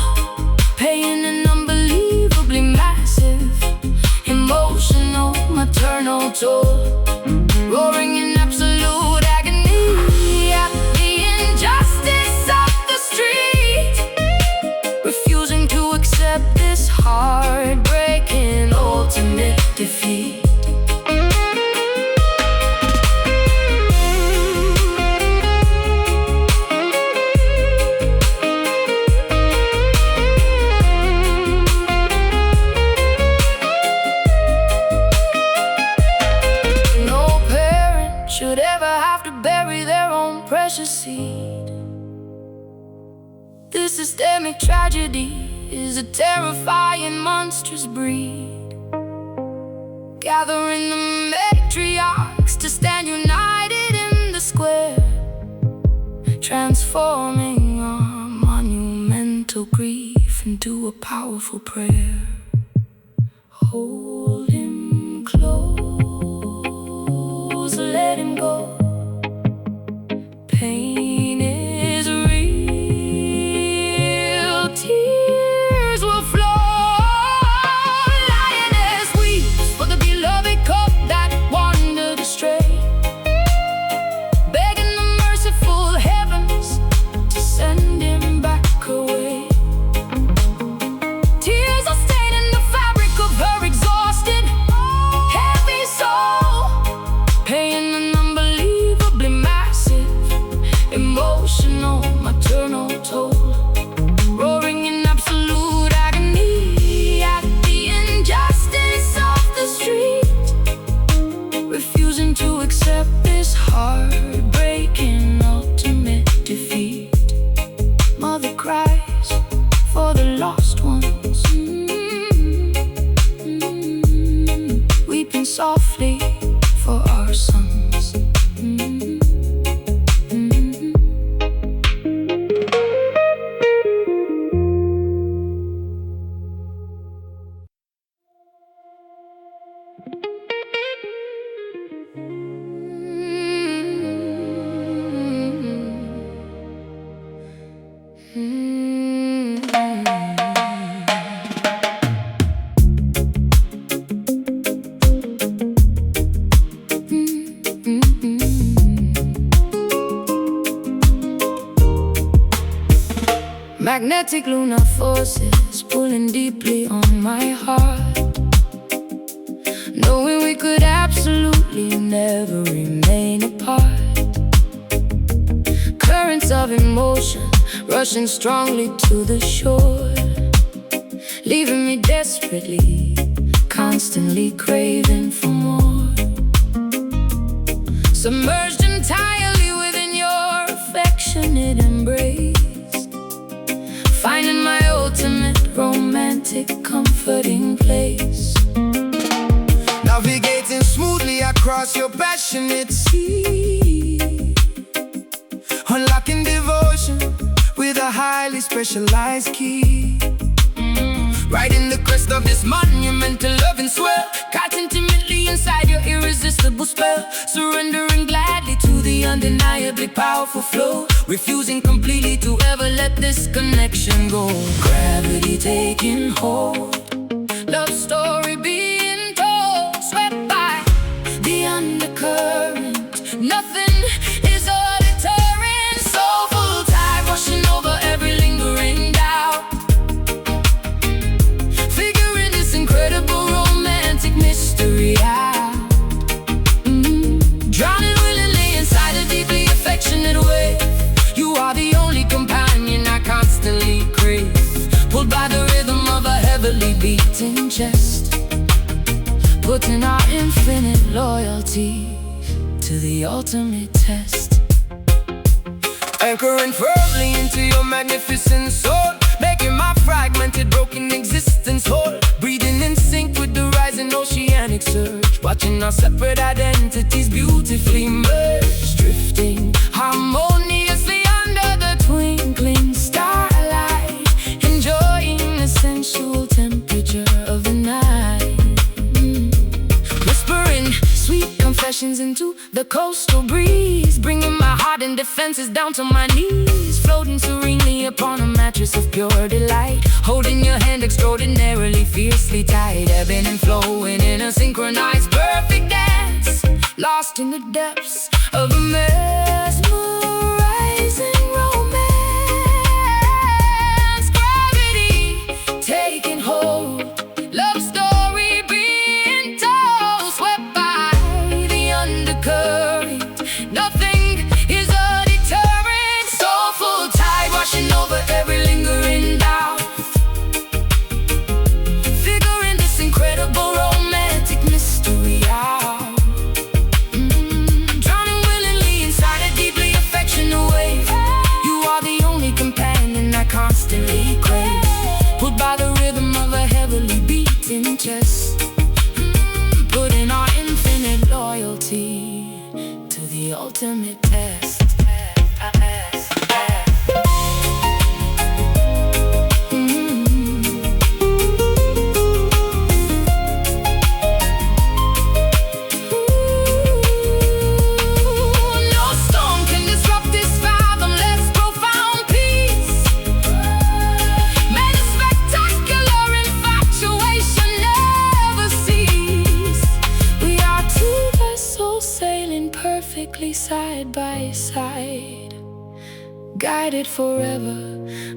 paying an unbelievably massive emotional, maternal toll, roaring in absolute agony at the injustice of the street, refusing to accept this heartbreaking ultimate defeat. No parent should ever have to bury their own precious seed. This systemic tragedy is a terrifying, monstrous breed, gathering the matriarchs to stand united in the square, transforming our monumental grief into a powerful prayer. Hold him close, let him go. Pain is real, tears will flow. Lioness weeps for the beloved cup that wandered astray, begging the merciful heavens to send him back away. Tears are staining the fabric of her exhausted, softly for our sons. Magnetic lunar forces pulling deeply on my heart, knowing we could absolutely never remain apart. Currents of emotion rushing strongly to the shore, leaving me desperately, constantly craving for more. Submerged entirely within your affectionate embrace, finding my ultimate romantic comforting place. Navigating smoothly across your passionate sea, unlocking devotion with a highly specialized key. Riding the crest of this monumental loving swell, caught intimately inside your irresistible spell, surrendering gladly to the undeniably powerful flow, refusing completely to ever let this connection go. Gravity taking hold, Love story being told, swept by The undercurrent, nothing is a deterrent. Soulful tide washing over every lingering doubt, figuring this incredible romantic mystery out. Drowning willingly inside a deeply affectionate wave, you are the only companion I constantly crave, pulled by the rhythm of a heavily beating chest, putting our infinite loyalty to the ultimate test. anchoring firmly into your magnificent soul, making my fragmented, broken existence whole, breathing in sync with the rising oceanic surge, watching our separate identities beautifully merge, drifting harmoniously under the twinkling starlight, enjoying the sensual temperature of the night. Whispering sweet confessions into the coastal breeze, bringing my heart and defenses down to my knees, floating serenely upon a mattress of pure delight, holding your hand extraordinarily fiercely tight, ebbing and flowing in a synchronized perfect dance, lost in the depths of a mesmerizing romance. Gravity taking hold, love story being told, swept by the undercurrent, nothing is a deterrent. Soulful tide washing over every lingering doubt, figuring this incredible romantic mystery out. Drowning willingly inside a deeply affectionate wave, you are the only companion I constantly crave, pulled by the rhythm of a heavily beating chest, putting our infinite loyalty to the ultimate test. No storm can disrupt this fathomless profound peace. May the spectacular infatuation never cease. We are two vessels sailing perfectly side by side, guided forever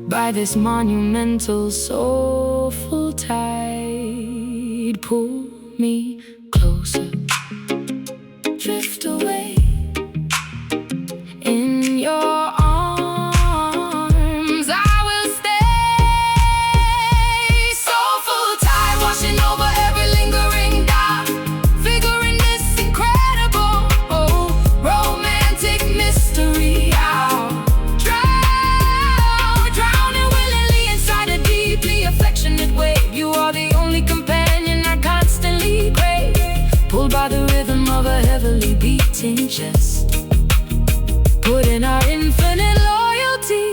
by this monumental soulful tide. Pull me closer, drift away in your arms, I will stay. Soulful tide washing over every lingering doubt, figuring this incredible romantic mystery out. Drowning willingly inside a deeply affectionate wave, you are the only companion I constantly crave, pulled by the rhythm of a heavily beating chest, putting our infinite loyalty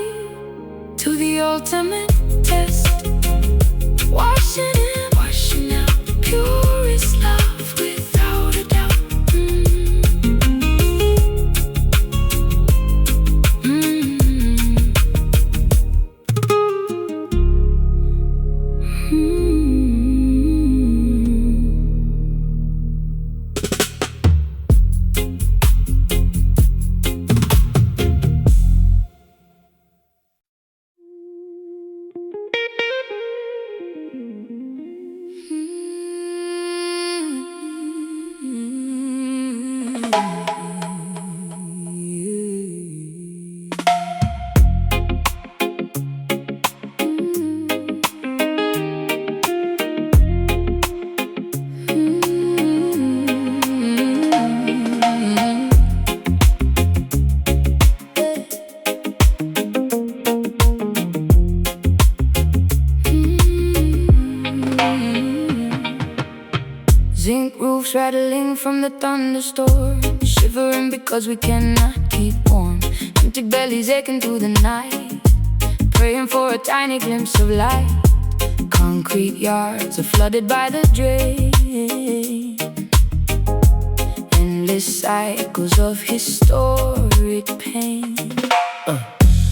to the ultimate test. Washing out the purest love without a doubt. Zinc roofs rattling from the thunderstorm, shivering because we cannot keep warm. Empty bellies aching through the night, praying for a tiny glimpse of light. Concrete yards are flooded by the drain, endless cycles of historic pain.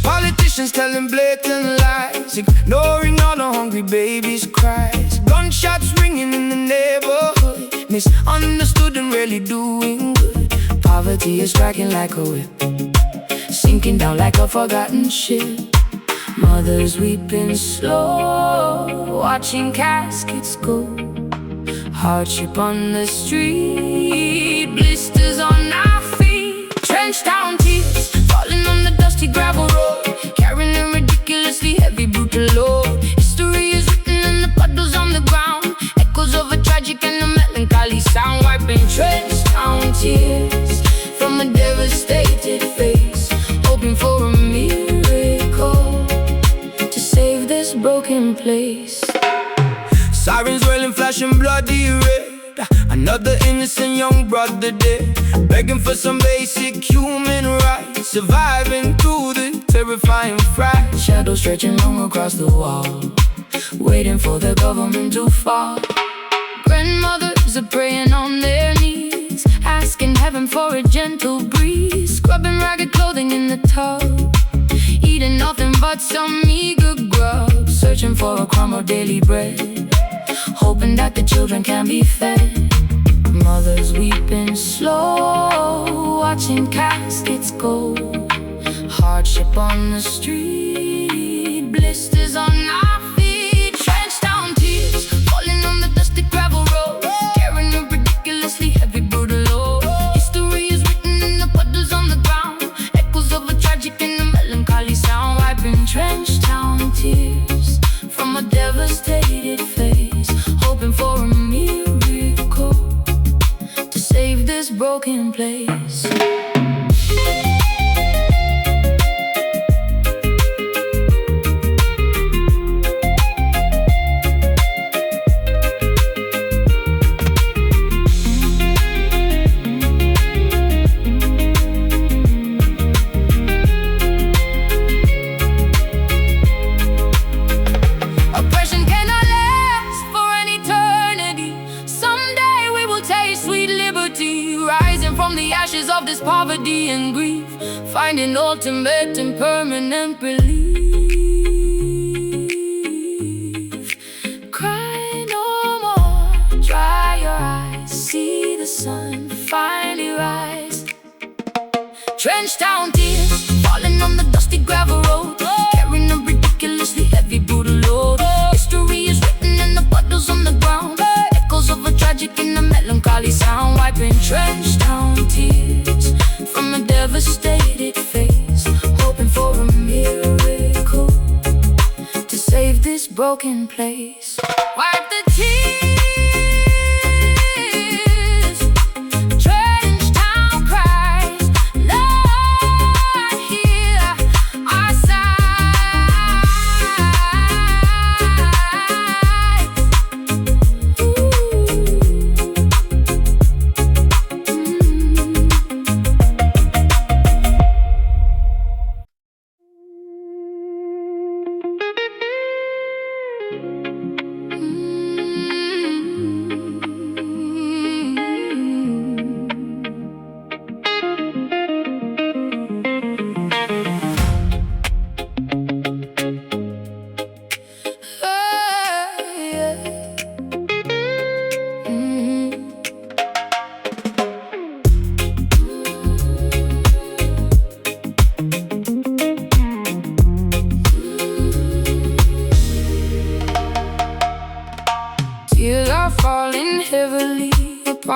Politicians telling blatant lies, ignoring all the hungry babies' cries. Gunshots ringing in the neighborhood, misunderstood and really doing good. Poverty is striking like a whip, sinking down like a forgotten ship. Mothers weeping slow, watching caskets go. Hardship on the street, blisters on our feet. Trenched down tears, falling on the dusty gravel road, carrying a ridiculously heavy brutal load. History is written in the puddles on the ground, echoes of a tragic and a melancholy sound. Wiping trenched down tears from a devastated face, hoping for a miracle to save this broken place. Sirens wailing, flashing bloody red. Another innocent young brother dead, begging for some basic human rights, surviving through the terrifying fright. Shadows stretching long across the wall, waiting for the government to fall. Grandmothers are praying on their knees, asking heaven for a gentle breeze. Scrubbing ragged clothing in the tub, eating nothing but some meager grub. Searching for a crumb of daily bread, hoping that the children can be fed. Mothers weeping slow, watching caskets go. Hardship on the street, blisters on our feet. Trenched down tears, falling on the dusty gravel road, carrying a ridiculously heavy brutal load. History is written in the puddles on the ground, echoes of a tragic and a melancholy sound. Wiping trenched down tears from a devastated face, hoping for a miracle to save this broken place. Oppression cannot last for an eternity. Someday we will taste sweet liberty, rising from the ashes of this poverty and grief, finding ultimate and permanent relief. Cry no more, dry your eyes, see the sun finally rise. Trenched down tears, falling on the dusty gravel road, carrying a ridiculously heavy brutal load. History is written in the puddles on the ground, echoes of a tragic and a melancholy sound. Wiping trenched down tears from a devastated face, hoping for a miracle to save this broken place. Wipe the tears, trenched down cries. Lord, hear our sighs.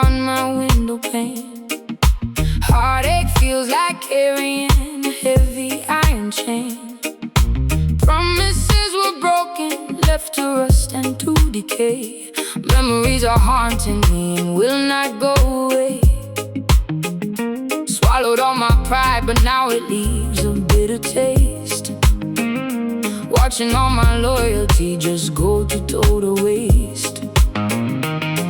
on my window pane. Heartache feels like carrying a heavy iron chain. Promises were broken, left to rust and to decay. Memories are haunting me and will not go away. Swallowed all my pride, but now it leaves a bitter taste. Watching all my loyalty just go to total waste.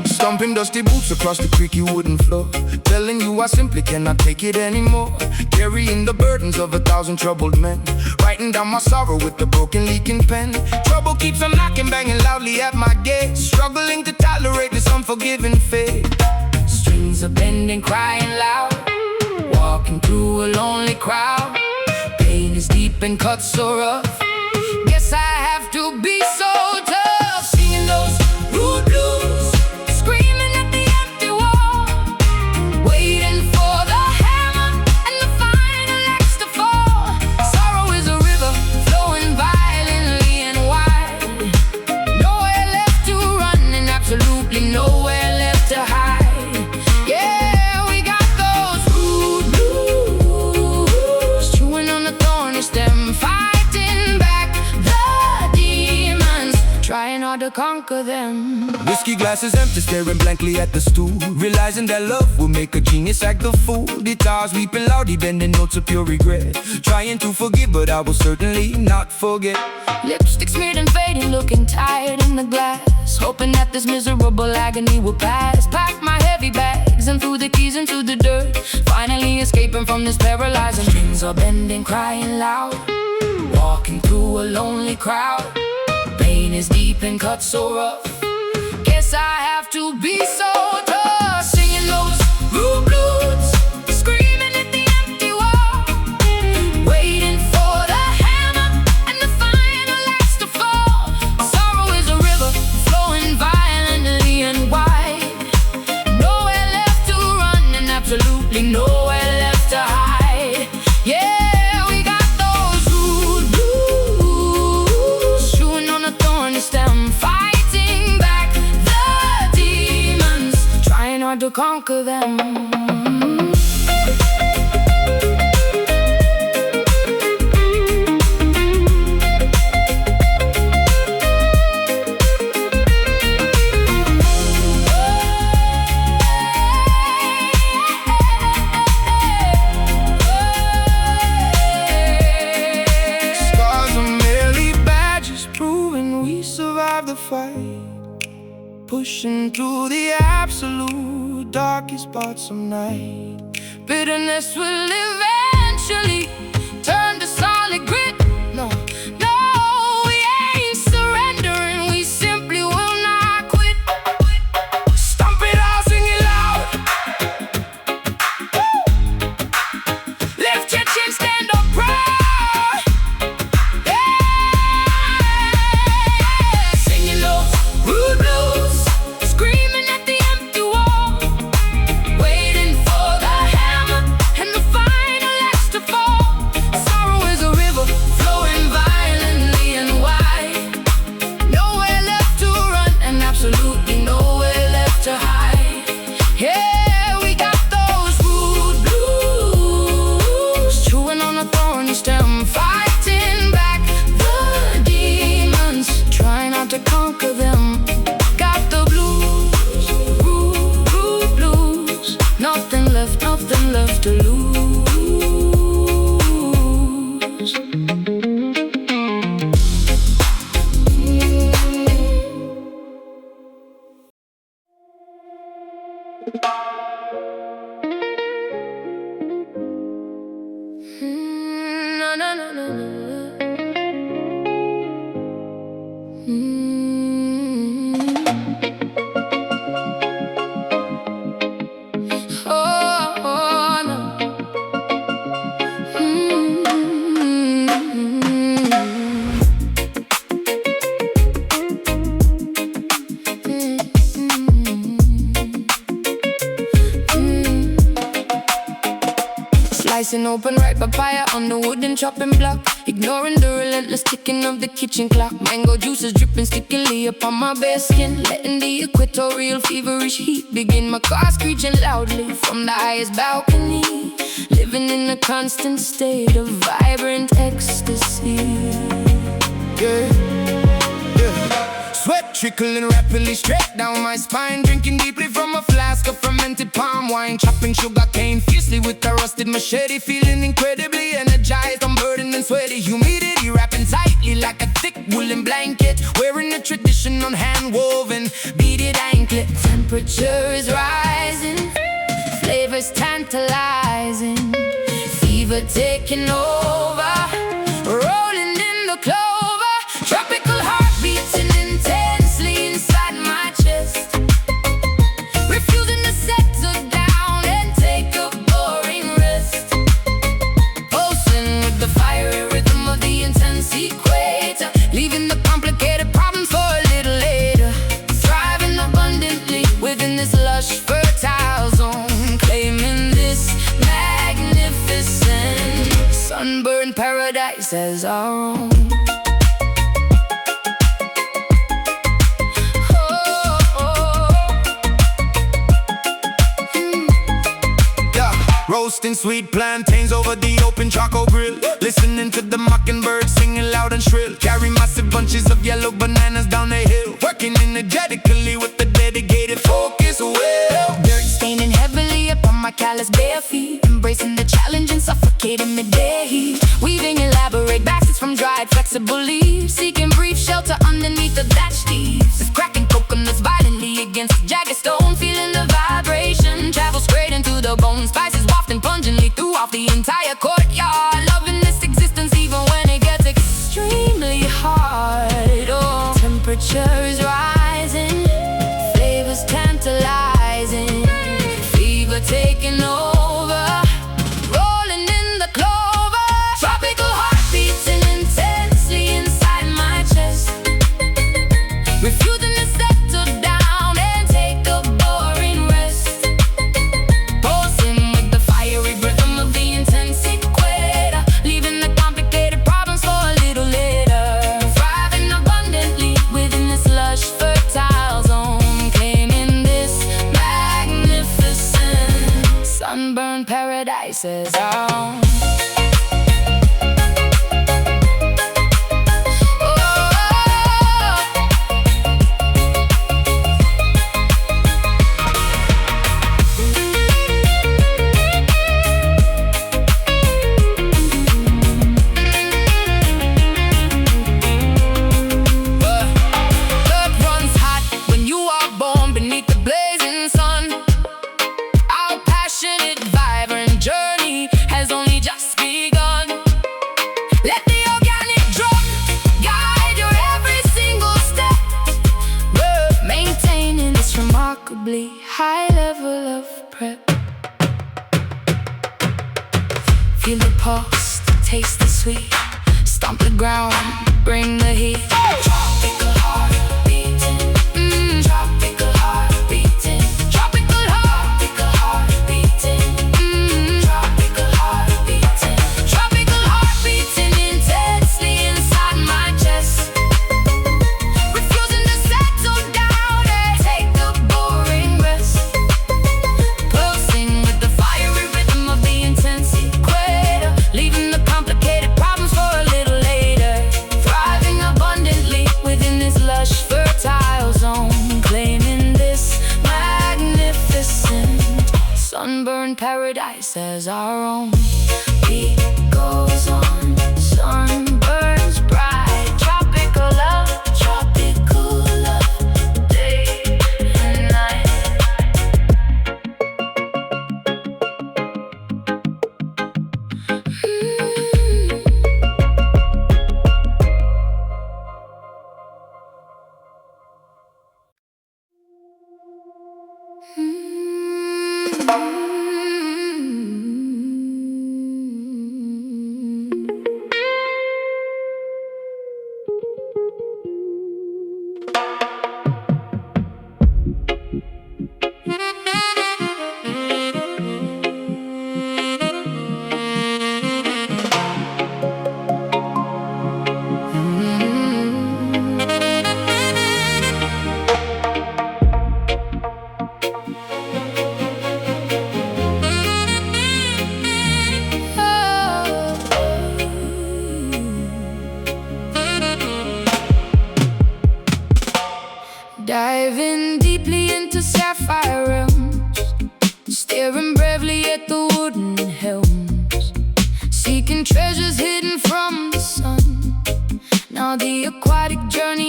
Stomping dusty boots across the creaky wooden floor, telling you I simply cannot take it anymore. Carrying the burdens of 1,000 troubled men, writing down my sorrow with the broken leaking pen. Trouble keeps on knocking, banging loudly at my gate, struggling to tolerate this unforgiving fate. Strings are bending, crying loud, walking through a lonely crowd. Pain is deep and cuts so rough, guess I have to be so tough. Singing those rude blues, screaming at the empty wall, waiting for the hammer and the final axe to fall. Sorrow is a river flowing violently and wide. Nowhere left to run and absolutely nowhere left to hide. Yeah, we got those rude blues, chewing on the thorny stem, fighting back the demons, trying hard to conquer them. Whiskey glasses empty, staring blankly at the stool, realizing that love will make a genius act the fool. Guitars weeping loudly, bending notes of pure regret, trying to forgive, but I will certainly not forget. Lipstick smeared and fading, looking tired in the glass, hoping that this miserable agony will pass. Pack my heavy bags and threw the keys into the dirt, finally escaping from this paralyzing. Strings are bending, crying loud, walking through a lonely crowd. Pain is deep and cuts so rough, guess I have to be so tough. Singing those rude blues, screaming at the empty wall, waiting for the hammer and the final axe to fall. Sorrow is a river flowing violently and wide. Nowhere left to run and absolutely nowhere left to hide. Yeah, we got those rude blues, chewing on a thorny stem, fighting back the demons, trying hard to conquer them. Scars are merely badges, proving we survived the fight, pushing through the absolute darkest parts of night. Bitterness will eventually turn to solid grit. No, no, we ain't surrendering, we simply will not quit. Stomp it out, sing it loud. Lift your chin, stand up proud. Yeah, singing those rude blues, screaming at the empty wall, waiting for the hammer and the final axe to fall. Sorrow is a river flowing violently and wide. Nowhere left to run and absolutely nowhere left to hide. Yeah, we got those rude blues, chewing on a thorny stem, fighting back the demons, trying not to conquer them. Got the blues, rude blues, nothing left to lose. No, no, no, no, no. Oh, no. nice and open, ripe papaya on the wooden chopping block. Ignoring the relentless ticking of the kitchen clock. Mango juices dripping stickily upon my bare skin, letting the equatorial feverish heat begin. My car screeching loudly from the highest balcony, living in a constant state of vibrant ecstasy. Yeah. Sweat trickling rapidly straight down my spine, drinking deeply from a flask of fermented palm wine, chopping sugar cane fiercely with a rusted machete, feeling incredibly energized, unburdened and sweaty. Humidity wrapping tightly like a thick woolen blanket, wearing a traditional hand-woven beaded anklet. Temperature is rising, flavors tantalizing, fever taking over, rolling in the clover, tropical heart beating intensely inside my chest, refusing to settle down and take a boring rest, pulsing with the fiery rhythm of the intense equator, leaving the complicated problems for a little later, thriving abundantly within this lush fertile zone, claiming this magnificent sunburned paradise as our own. Roasting sweet plantains over the open charcoal grill, listening to the mockingbird singing loud and shrill. Carry massive bunches of yellow bananas down the hill, working energetically with the dedicated focus will. Dirt staining heavily upon my callous bare feet, embracing the challenge and suffocating midday heat, weaving elaborate baskets from dried flexible leaves, seeking brief shelter underneath the thatched eaves, cracking coconuts violently against the jagged stone, feeling the vibration travel straight into the bone, spices wafting pungently throughout the entire courtyard, loving this existence even when it gets extremely hard. Oh, temperature is rising, flavors tantalizing, fever taking over, rolling in the clover, tropical heart beating intensely inside my chest, refusing to settle down and take a boring rest, pulsing with the fiery rhythm of the intense equator, leaving the complicated problems for a little later, thriving abundantly within this lush fertile zone, claiming this magnificent sunburned paradise as our own. High level of prep, feel the pulse, taste the sweet, stomp the ground, bring the heat. Tropical heart beating, tropical heart beating, tropical heart beating, tropical heart beating, tropical heart beating intensely inside my chest, refusing to settle down and take a boring rest, pulsing with the fiery rhythm of the intense equator, leaving the complicated problems for a little later, thriving abundantly within this lush fertile zone, claiming this magnificent sunburned paradise as our own. Beat goes on, sun burns bright, tropical love, day and night.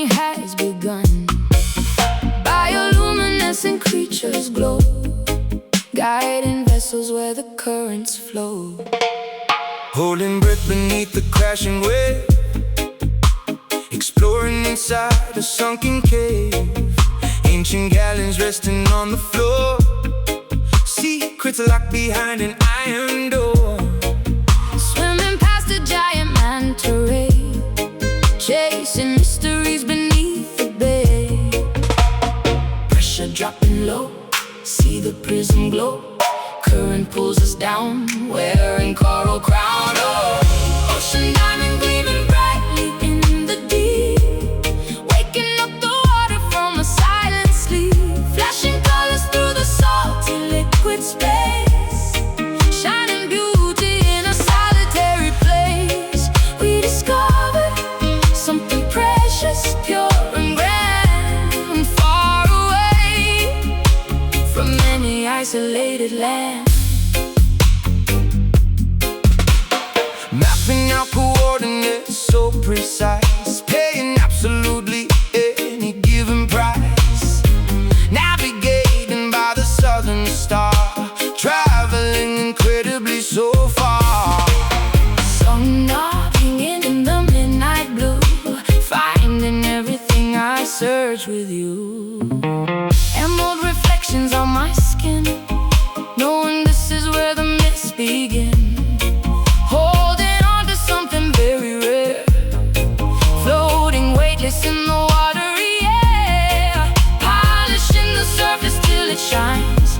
journey has begun. Bioluminescent creatures glow, guiding vessels where the currents flow. Holding breath beneath the crashing wave, exploring inside a sunken cave. Ancient gallons resting on the floor, secrets locked behind an iron door. Swimming past a giant manta ray, chasing mysteries beneath the bay. Pressure dropping low, see the prism glow. Current pulls us down, wearing coral crown. Oh, ocean diamond gleaming brightly in the deep, waking up the water from a silent sleep. Flashing colors through the salty liquid space, shining beauty in a solitary place. We discovered something precious, pure and grand, far away from any isolated land. Mapping out coordinates so precise, paying absolutely any given price. Navigating by the southern star, traveling incredibly so far. Sun knocking in the midnight blue, finding everything I search with you. Emerald reflections on my skin, knowing this is where the myths begin. Holding on to something very rare, floating weightless in the watery air. Polishing the surface till it shines,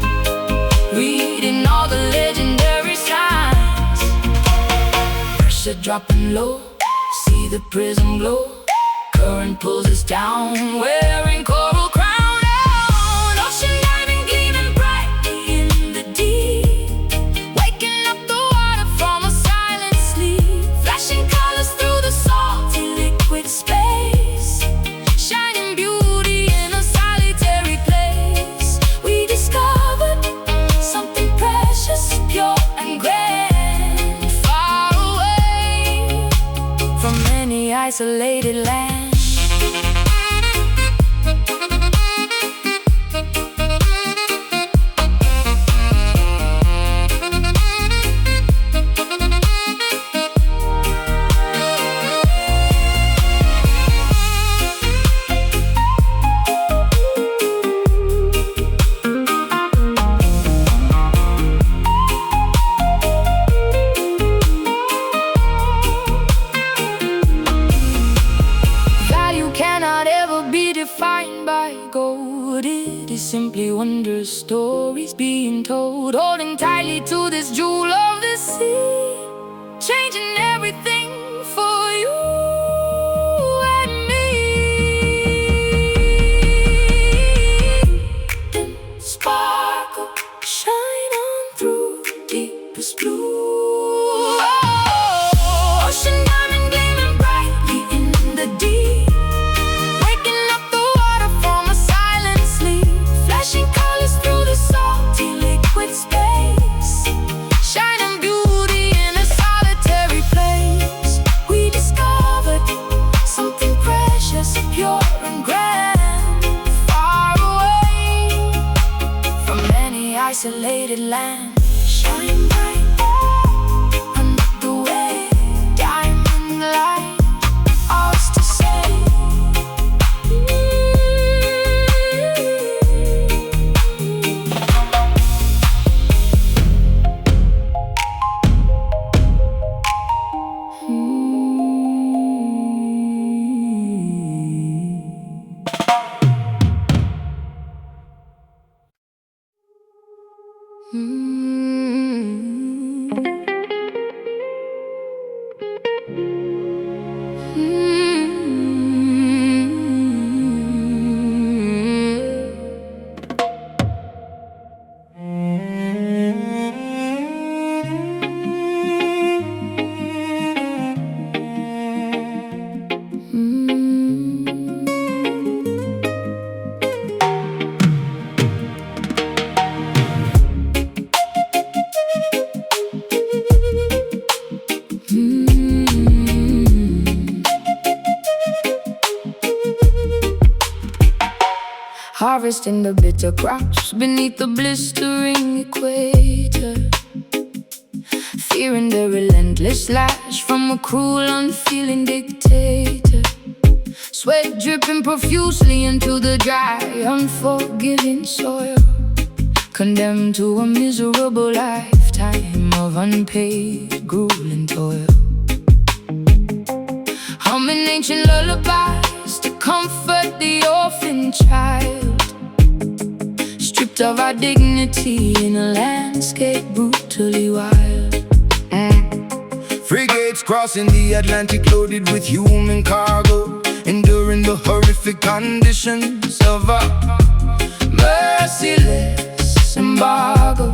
reading all the legendary signs. Pressure dropping low, see the prism glow. Current pulls us down, wearing coral crown. Ocean diamond gleaming brightly in the deep, waking up the water from a silent sleep. Flashing colors through the salty liquid space, shining beauty in a solitary place. We discovered something precious, pure and grand, far away from any isolated land. Defined by gold, it is simply wondrous stories being told. Holding tightly to this jewel of the sea, changing everything for you and me. Then sparkle, shine on through the deepest blue. Oh, ocean diamond gleaming brightly in the deep, flashing colors through the salty liquid space, shining beauty in a solitary place. We discovered something precious, pure and grand, far away from any isolated land. Shine bright, another the way, diamond light, ours to say. harvesting the bitter crops beneath the blistering equator, fearing the relentless lash from a cruel, unfeeling dictator. Sweat dripping profusely into the dry, unforgiving soil, condemned to a miserable lifetime of unpaid, grueling toil. Humming ancient lullabies to comfort the orphan child, stripped of our dignity in a landscape brutally wild. Frigates crossing the Atlantic loaded with human cargo, enduring the horrific conditions of a merciless embargo.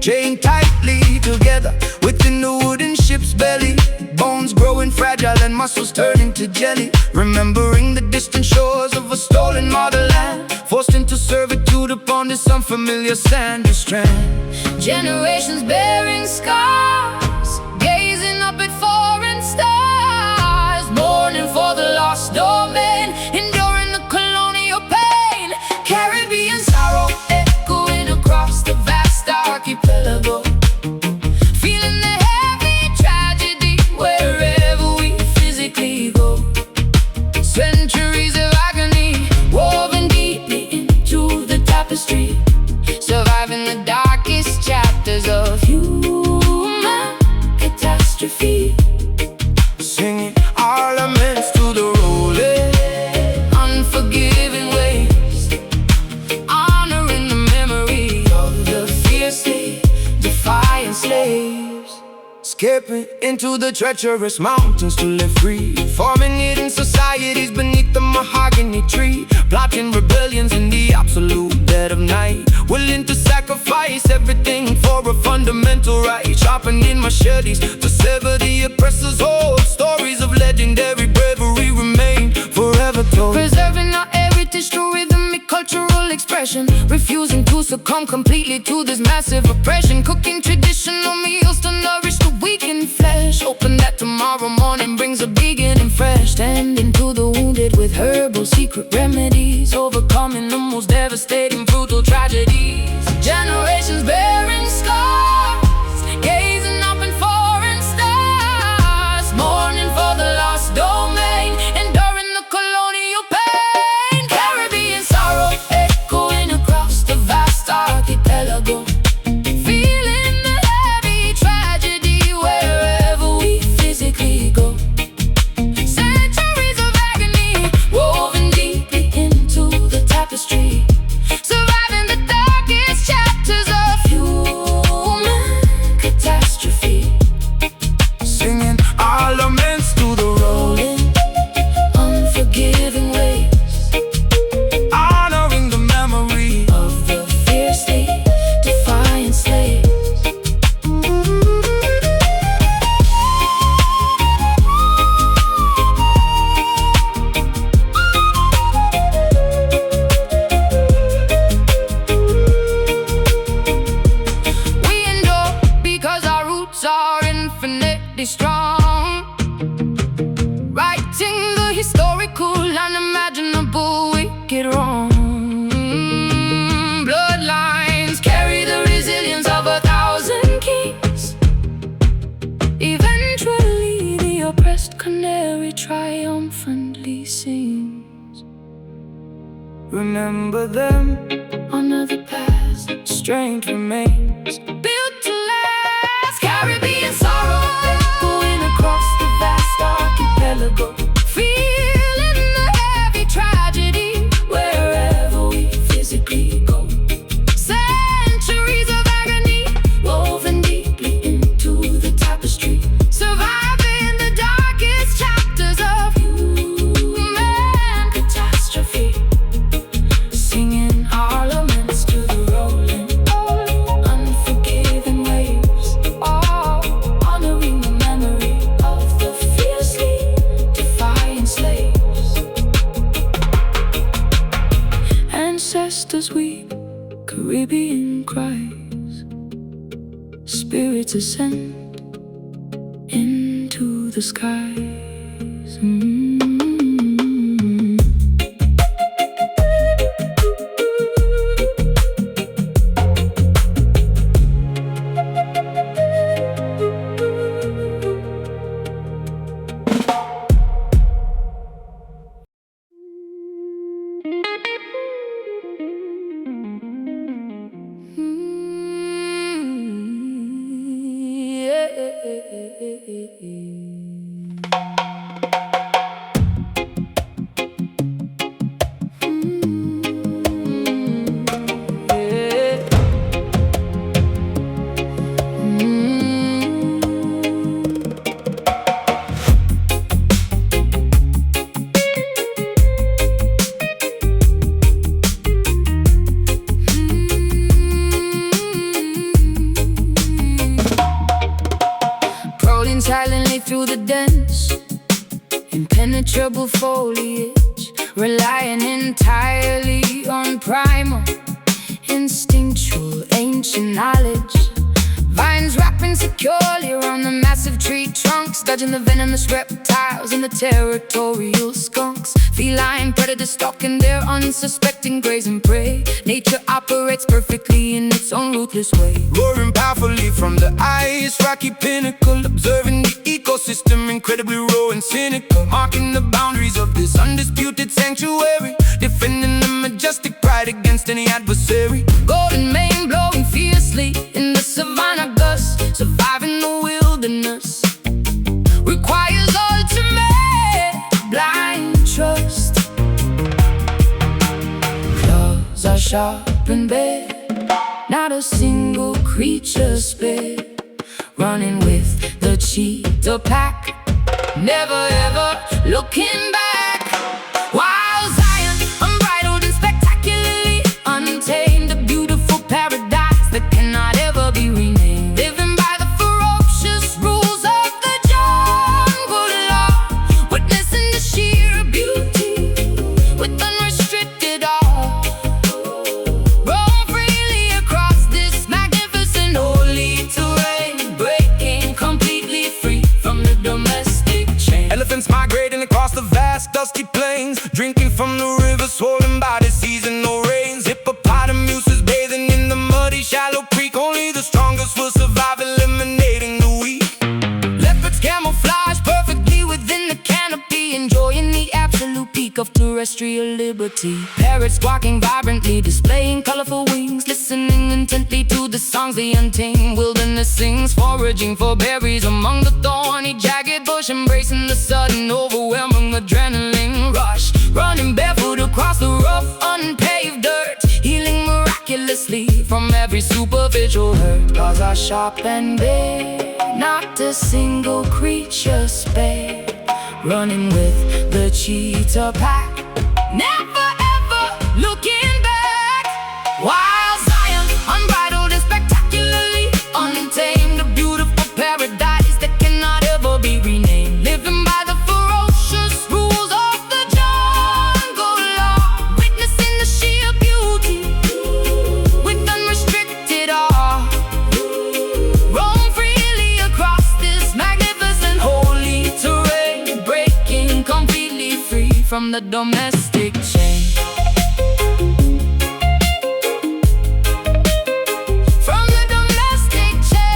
Chained tightly together within the wooden ship's belly, bones growing fragile and muscles turning to jelly, remembering the distant shores of a stolen motherland, forced into servitude upon this unfamiliar sandy strand. Generations bearing scars, gazing up at foreign stars, mourning for the lost domain, enduring the colonial pain. Caribbean sorrow echoing across the vast archipelago, feeling the heavy tragedy wherever we physically go. Centuries of agony woven deeply into the tapestry, surviving the darkest chapters of human catastrophe. Singing our laments to the rolling, Unforgiving waves, honoring the memory of the fiercely defiant slaves. skipping into the treacherous mountains to live free, forming hidden societies beneath the mahogany tree, plotting rebellions in the absolute dead of night, willing to sacrifice everything for a fundamental right, sharpening machetes to sever the oppressor's hold. Stories of legendary bravery remain forever told, Preserving our heritage through rhythmic cultural expression, refusing to succumb completely to this massive oppression, cooking traditional meals to nourish the weakened flesh, hoping that tomorrow morning brings a beginning fresh, tending to the wounded with herbal secret remedies, overcoming the most devastating brutal tragedies. Generations bearing scars, gazing up in foreign stars, mourning for the lost domain, enduring the colonial pain. Caribbean sorrow echoing across the vast archipelago, feeling the heavy tragedy wherever we physically go. Centuries of agony woven deeply into the tapestry, surviving the darkest chapters of human catastrophe. singing our laments to the rolling, Unforgiving waves honoring the memory. of the fiercely defiant slaves. We endure because our roots are infinitely strong, righting the historical, unimaginable wicked wrong. Bloodlines carry the resilience of 1,000 kings. Eventually the oppressed canary triumphantly sings. Remember them, Honor the past, strength remains. built to last. Caribbean sorrow echoing across the vast archipelago, feeling the heavy tragedy wherever we physically go. Centuries of agony woven deeply into the tapestry, surviving the darkest chapters of human catastrophe. Singing our laments to the rolling, unforgiving waves, honoring the memory of the fiercely defiant slaves. Ancestors weep, Caribbean cries, spirits ascend into the skies. Crawling silently through the dense, impenetrable foliage, relying entirely on primal, instinctual, ancient knowledge. Vines wrapping securely around the massive tree trunks, dodging the venomous reptiles and the territorial skunks. Feline predators stalking their unsuspecting grazing prey. Nature operates perfectly in its own ruthless way. Roaring powerfully from the ice rocky pinnacle, observing the ecosystem incredibly raw and cynical, marking the boundaries of this undisputed sanctuary, defending the majestic pride against any adversary. Golden mane blowing fiercely in the savannah gust, surviving the wilderness requires ultimate blind trust. Claws are sharp and bare, not a single creature spared, running with the cheetah pack, never ever looking back. Wild Zion, unbridled and spectacularly untamed, a beautiful paradise that cannot ever be renamed. Living by the ferocious rules of the jungle law, witnessing the sheer beauty with unrestricted awe. Roam freely across this magnificent holy terrain, breaking completely free from the domestic chain. Elephants migrating across the vast dusty plains, drinking from the rivers swollen by the seasonal rains. Hippopotamuses bathing in the muddy shallow creek, only the strongest will survive, eliminating the weak. Leopards camouflage perfectly within the canopy, enjoying the absolute peak of terrestrial liberty. Parrots squawking vibrantly, displaying colorful wings, listening intently to the songs the untamed wilderness sings. Foraging for berries among the thorny jagged bush, embracing the sudden overwhelming adrenaline rush. Running barefoot across the rough unpaved dirt, healing miraculously from every superficial hurt. Claws are sharp and bare, not a single creature spared, running with the cheetah pack, never ever looking back. Wild Zion, unbridled and spectacularly untamed, a beautiful paradise that cannot ever be renamed. Living by the ferocious rules of the jungle law, witnessing the sheer beauty with unrestricted awe. Roam freely across this magnificent holy terrain, breaking completely free from the domestic chain. From the domestic chain.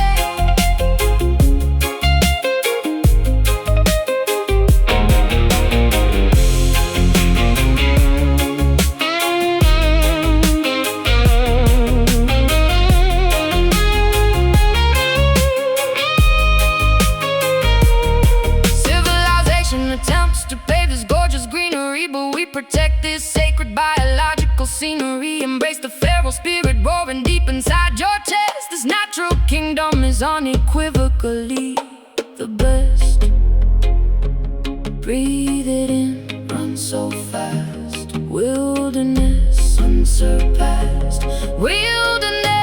Civilization attempts to pave this gorgeous greenery, but we protect this sacred biological scenery. Embrace the feral spirit roaring deep inside your chest. This natural kingdom is unequivocally the best. Breathe it in, run so fast, wilderness unsurpassed, wilderness